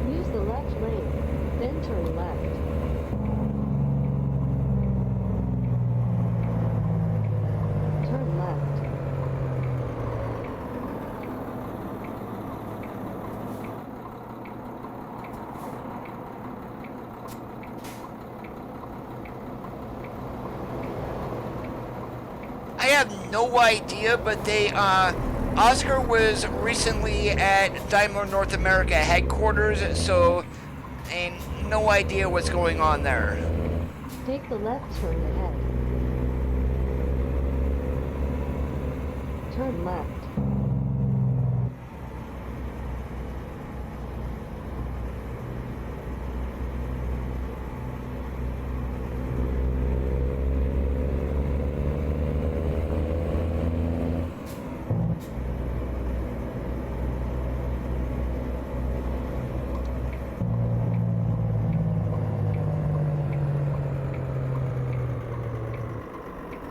Use the left lane, then turn left. Turn left. I have no idea, but Oscar was recently at Daimler North America headquarters, so, and no idea what's going on there. Take the left turn ahead. Turn left.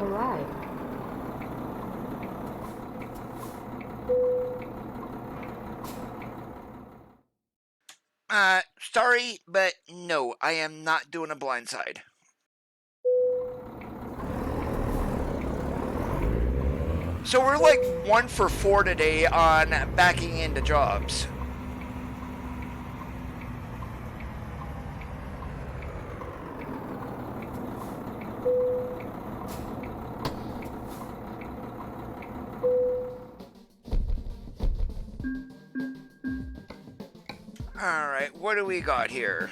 arrived. Sorry, but no, I am not doing a blindside. So we're like 1 for 4 today on backing into jobs. Alright, what do we got here?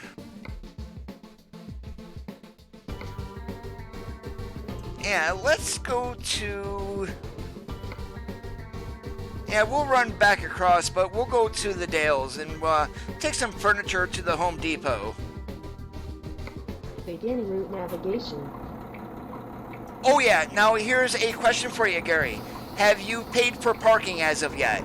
Yeah, let's go to... Yeah, we'll run back across, but we'll go to the Dales and take some furniture to the Home Depot. Beginning route navigation. Oh yeah, now here's a question for you, Gary. Have you paid for parking as of yet?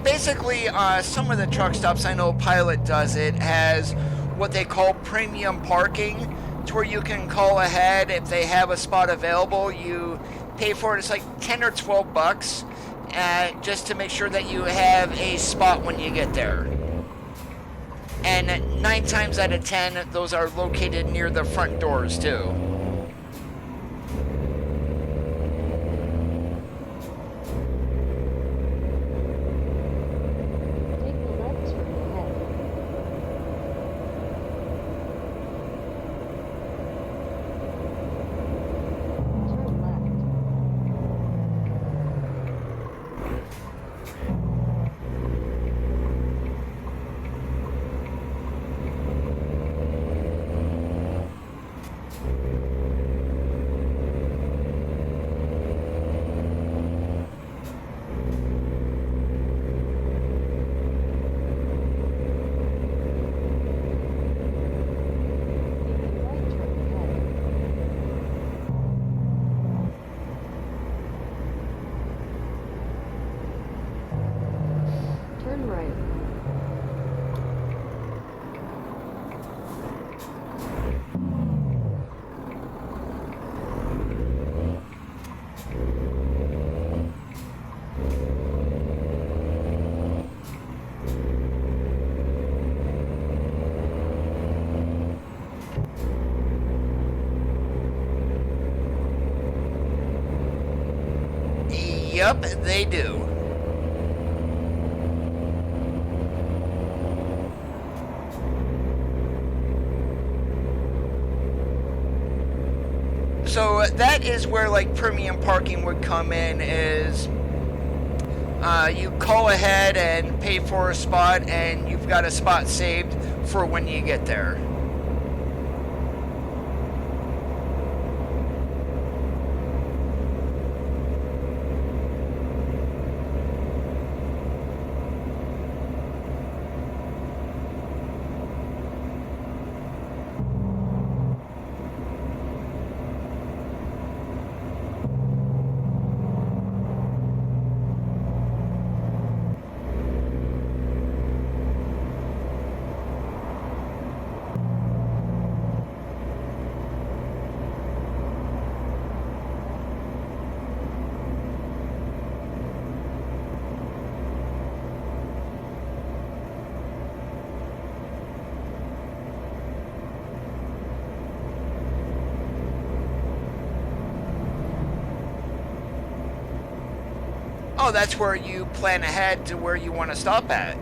Basically, some of the truck stops, I know Pilot does it, has what they call premium parking. It's where you can call ahead if they have a spot available. You pay for it. It's like 10 or 12 bucks just to make sure that you have a spot when you get there. And 9 times out of 10, those are located near the front doors too. Yup, they do. So that is where like premium parking would come in, is you call ahead and pay for a spot and you've got a spot saved for when you get there. Oh, that's where you plan ahead to where you want to stop at.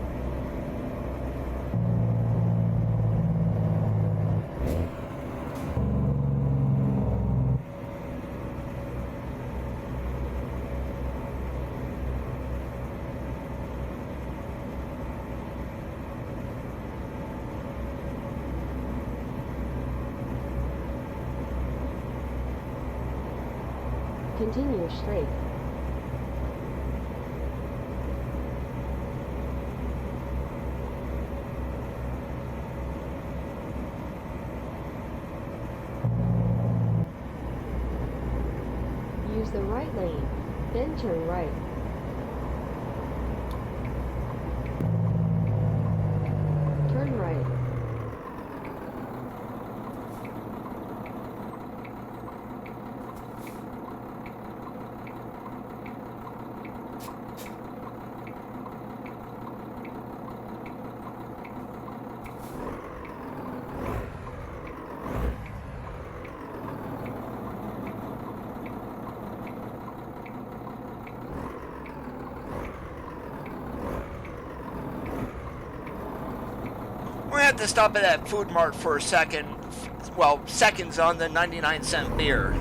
Continue straight. Use the right lane, then turn right. Turn right. We're gonna have to stop at that food mart for a second. Well, seconds on the 99-cent beer.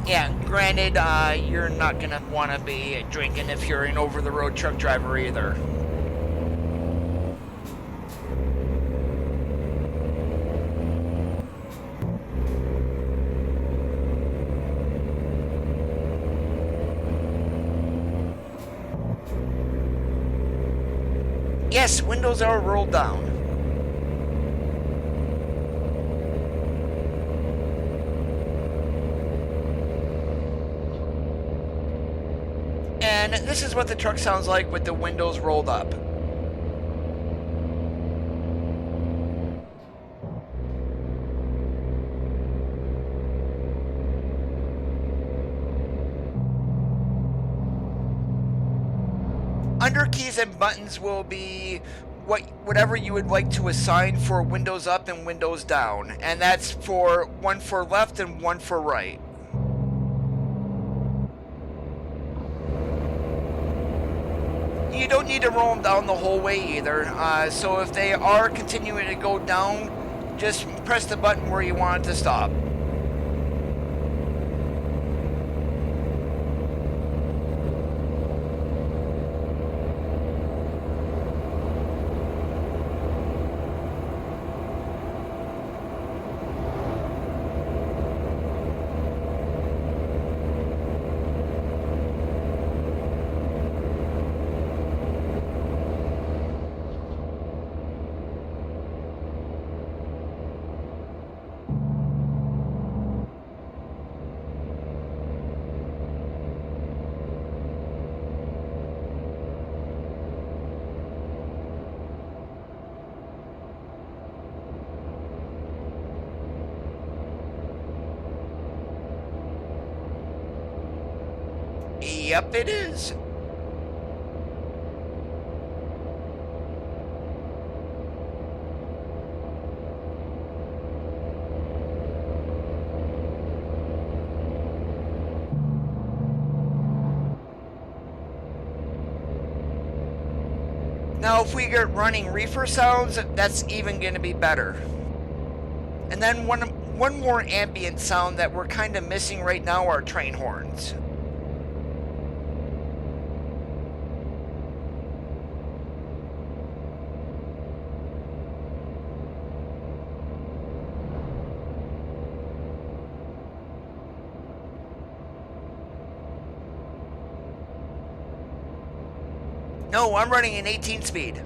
Yeah, granted, you're not gonna want to be drinking if you're an over-the-road truck driver either. Yes, windows are rolled down. And this is what the truck sounds like with the windows rolled up. Under keys and buttons will be whatever you would like to assign for windows up and windows down, and that's for one for left and one for right. You don't need to roll them down the whole way either, so if they are continuing to go down, just press the button where you want it to stop. Yep, it is. Now, if we get running reefer sounds, that's even going to be better. And then one more ambient sound that we're kind of missing right now are train horns. No, I'm running an 18 speed.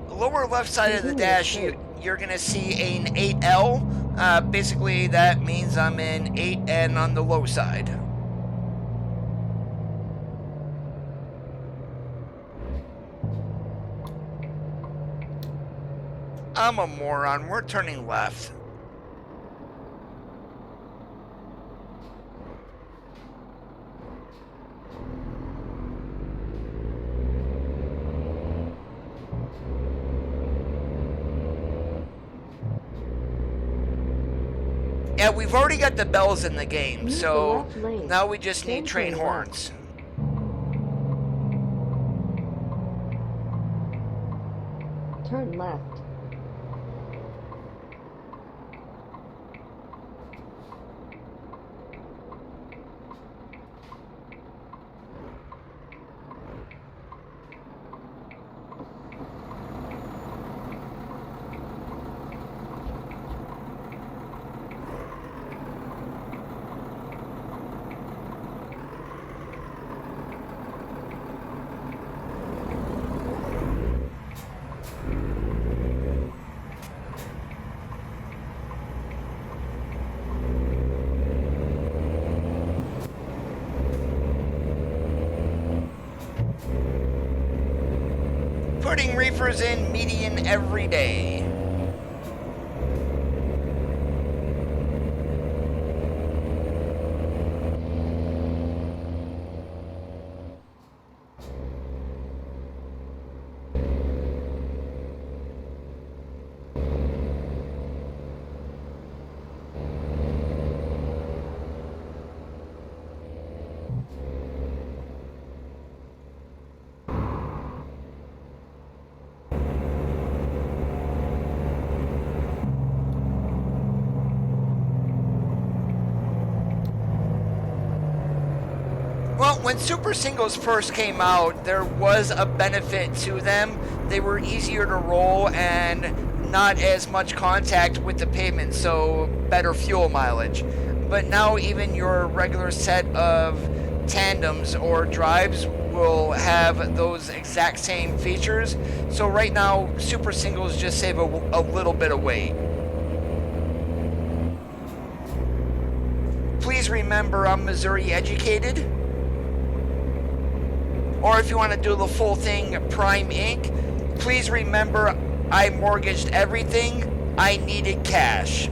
The lower left side of the dash, you're going to see an 8L. Basically, that means I'm in 8N on the low side. I'm a moron. We're turning left. Yeah, we've already got the bells in the game, Use the so left lane, now we just then need train turn horns. Turn left. Putting reefers in median every day. Well, when Super Singles first came out, there was a benefit to them. They were easier to roll and not as much contact with the pavement, so better fuel mileage. But now even your regular set of tandems or drives will have those exact same features. So right now, Super Singles just save a little bit of weight. Please remember I'm Missouri educated. Or if you want to do the full thing, Prime Inc., please remember I mortgaged everything. I needed cash.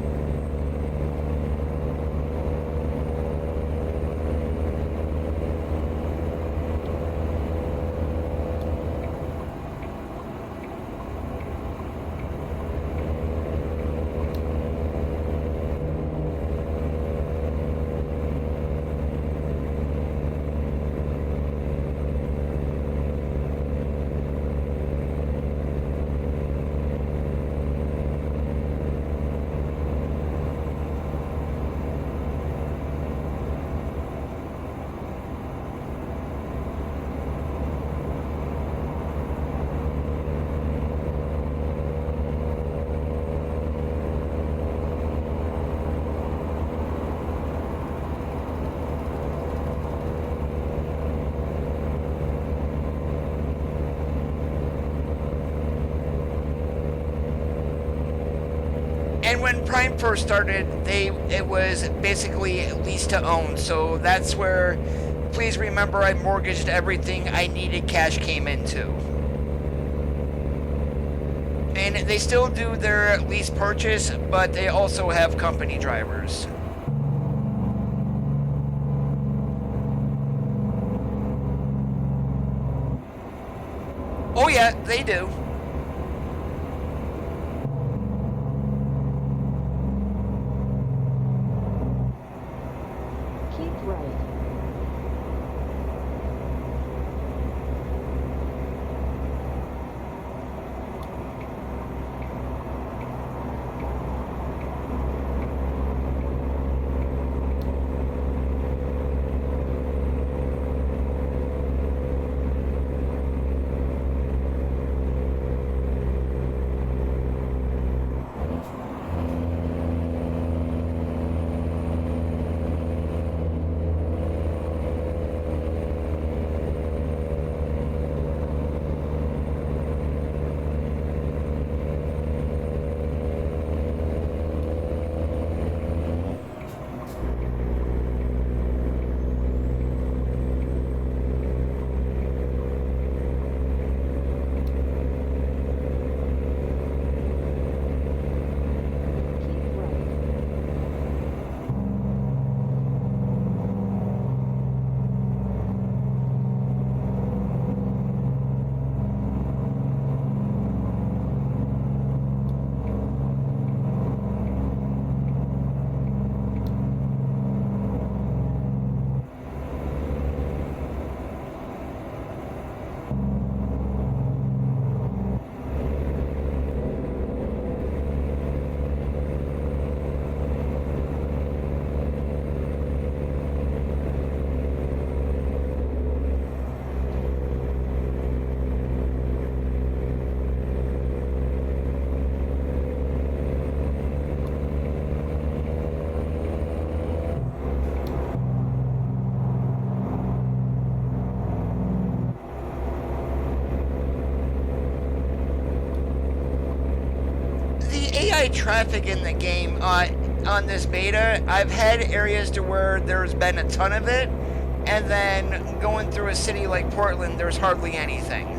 And when Prime first started, it was basically lease to own. So that's where, please remember, I mortgaged everything I needed cash came into. And they still do their lease purchase, but they also have company drivers. Oh yeah, they do. Keep right. high traffic in the game on this beta. I've had areas to where there's been a ton of it, and then going through a city like Portland, there's hardly anything.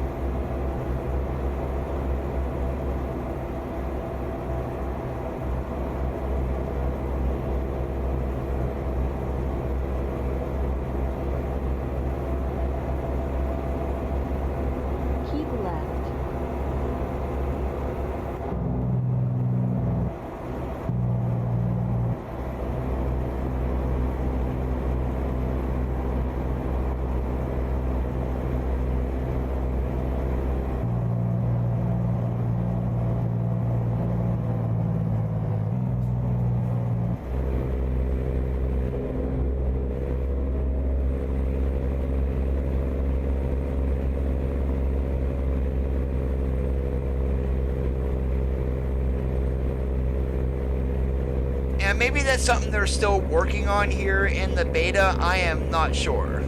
And maybe that's something they're still working on here in the beta. I am not sure.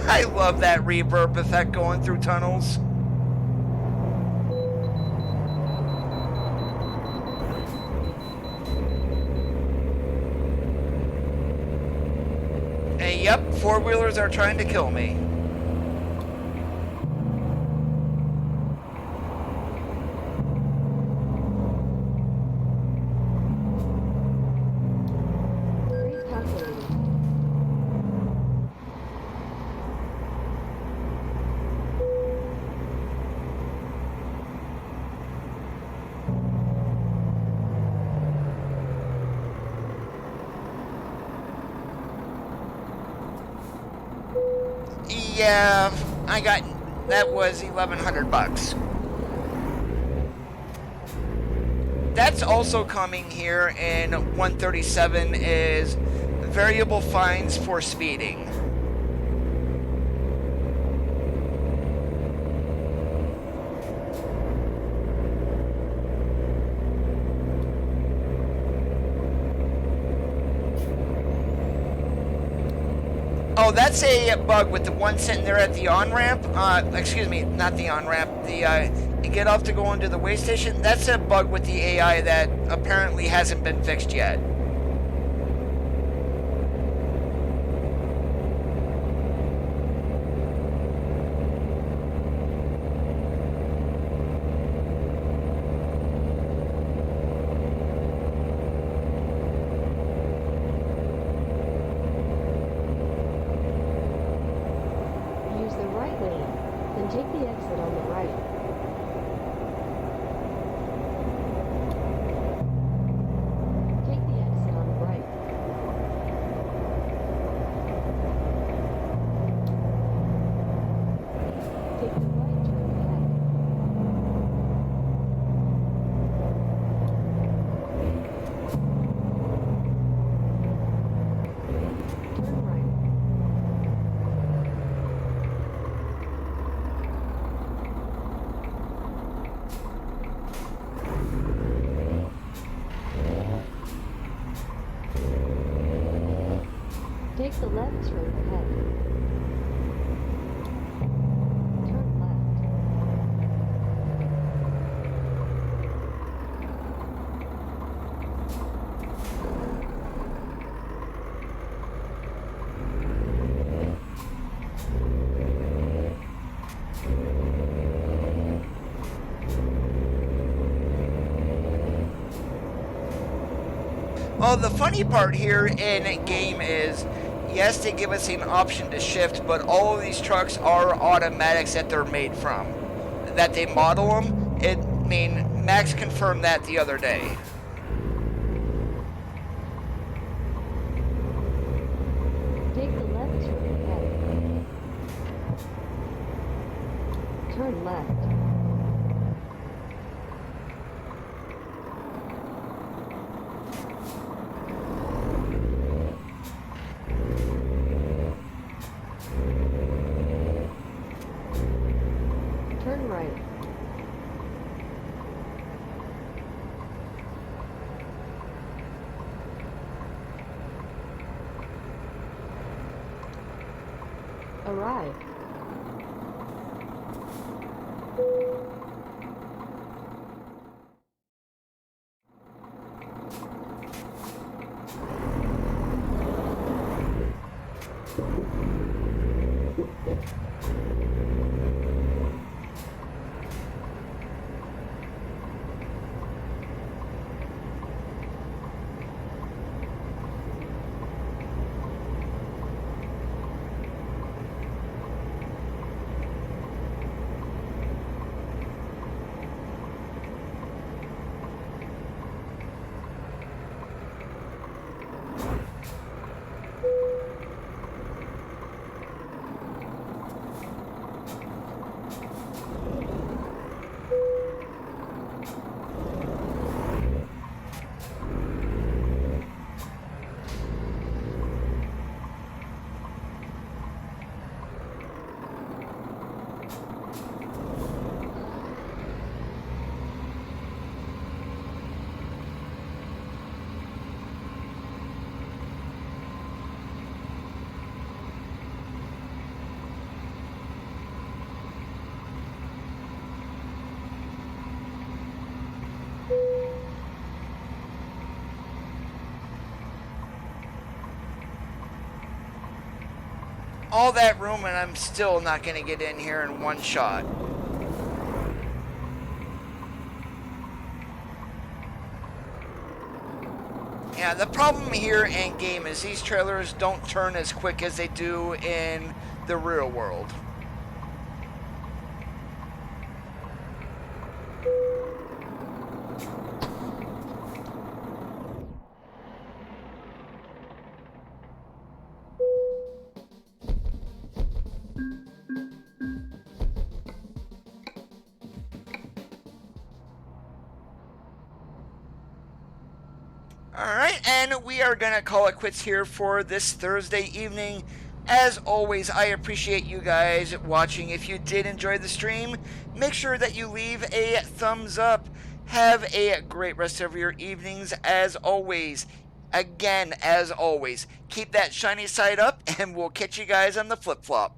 I love that reverb effect going through tunnels. And yep, four-wheelers are trying to kill me. Yeah, I got, that was 1,100 bucks. That's also coming here in 137 is variable fines for speeding. Oh, that's a bug with the one sitting there at the on-ramp. Excuse me, not the on-ramp. You get off to go into the way station. That's a bug with the AI that apparently hasn't been fixed yet. Take the exit on the right. Take the exit on the right. Take the right turn ahead. Turn right. Take the left straight ahead. Turn Well, the funny part here in game is, yes, they give us an option to shift, but all of these trucks are automatics that they're made from. That they model them. Max confirmed that the other day. Take the left turn ahead. Turn left. Turn right. Arrive. All that room, and I'm still not going to get in here in one shot. Yeah, the problem here in game is these trailers don't turn as quick as they do in the real world. Alright, and we are going to call it quits here for this Thursday evening. As always, I appreciate you guys watching. If you did enjoy the stream, make sure that you leave a thumbs up. Have a great rest of your evenings as always. Again, as always, keep that shiny side up, and we'll catch you guys on the flip-flop.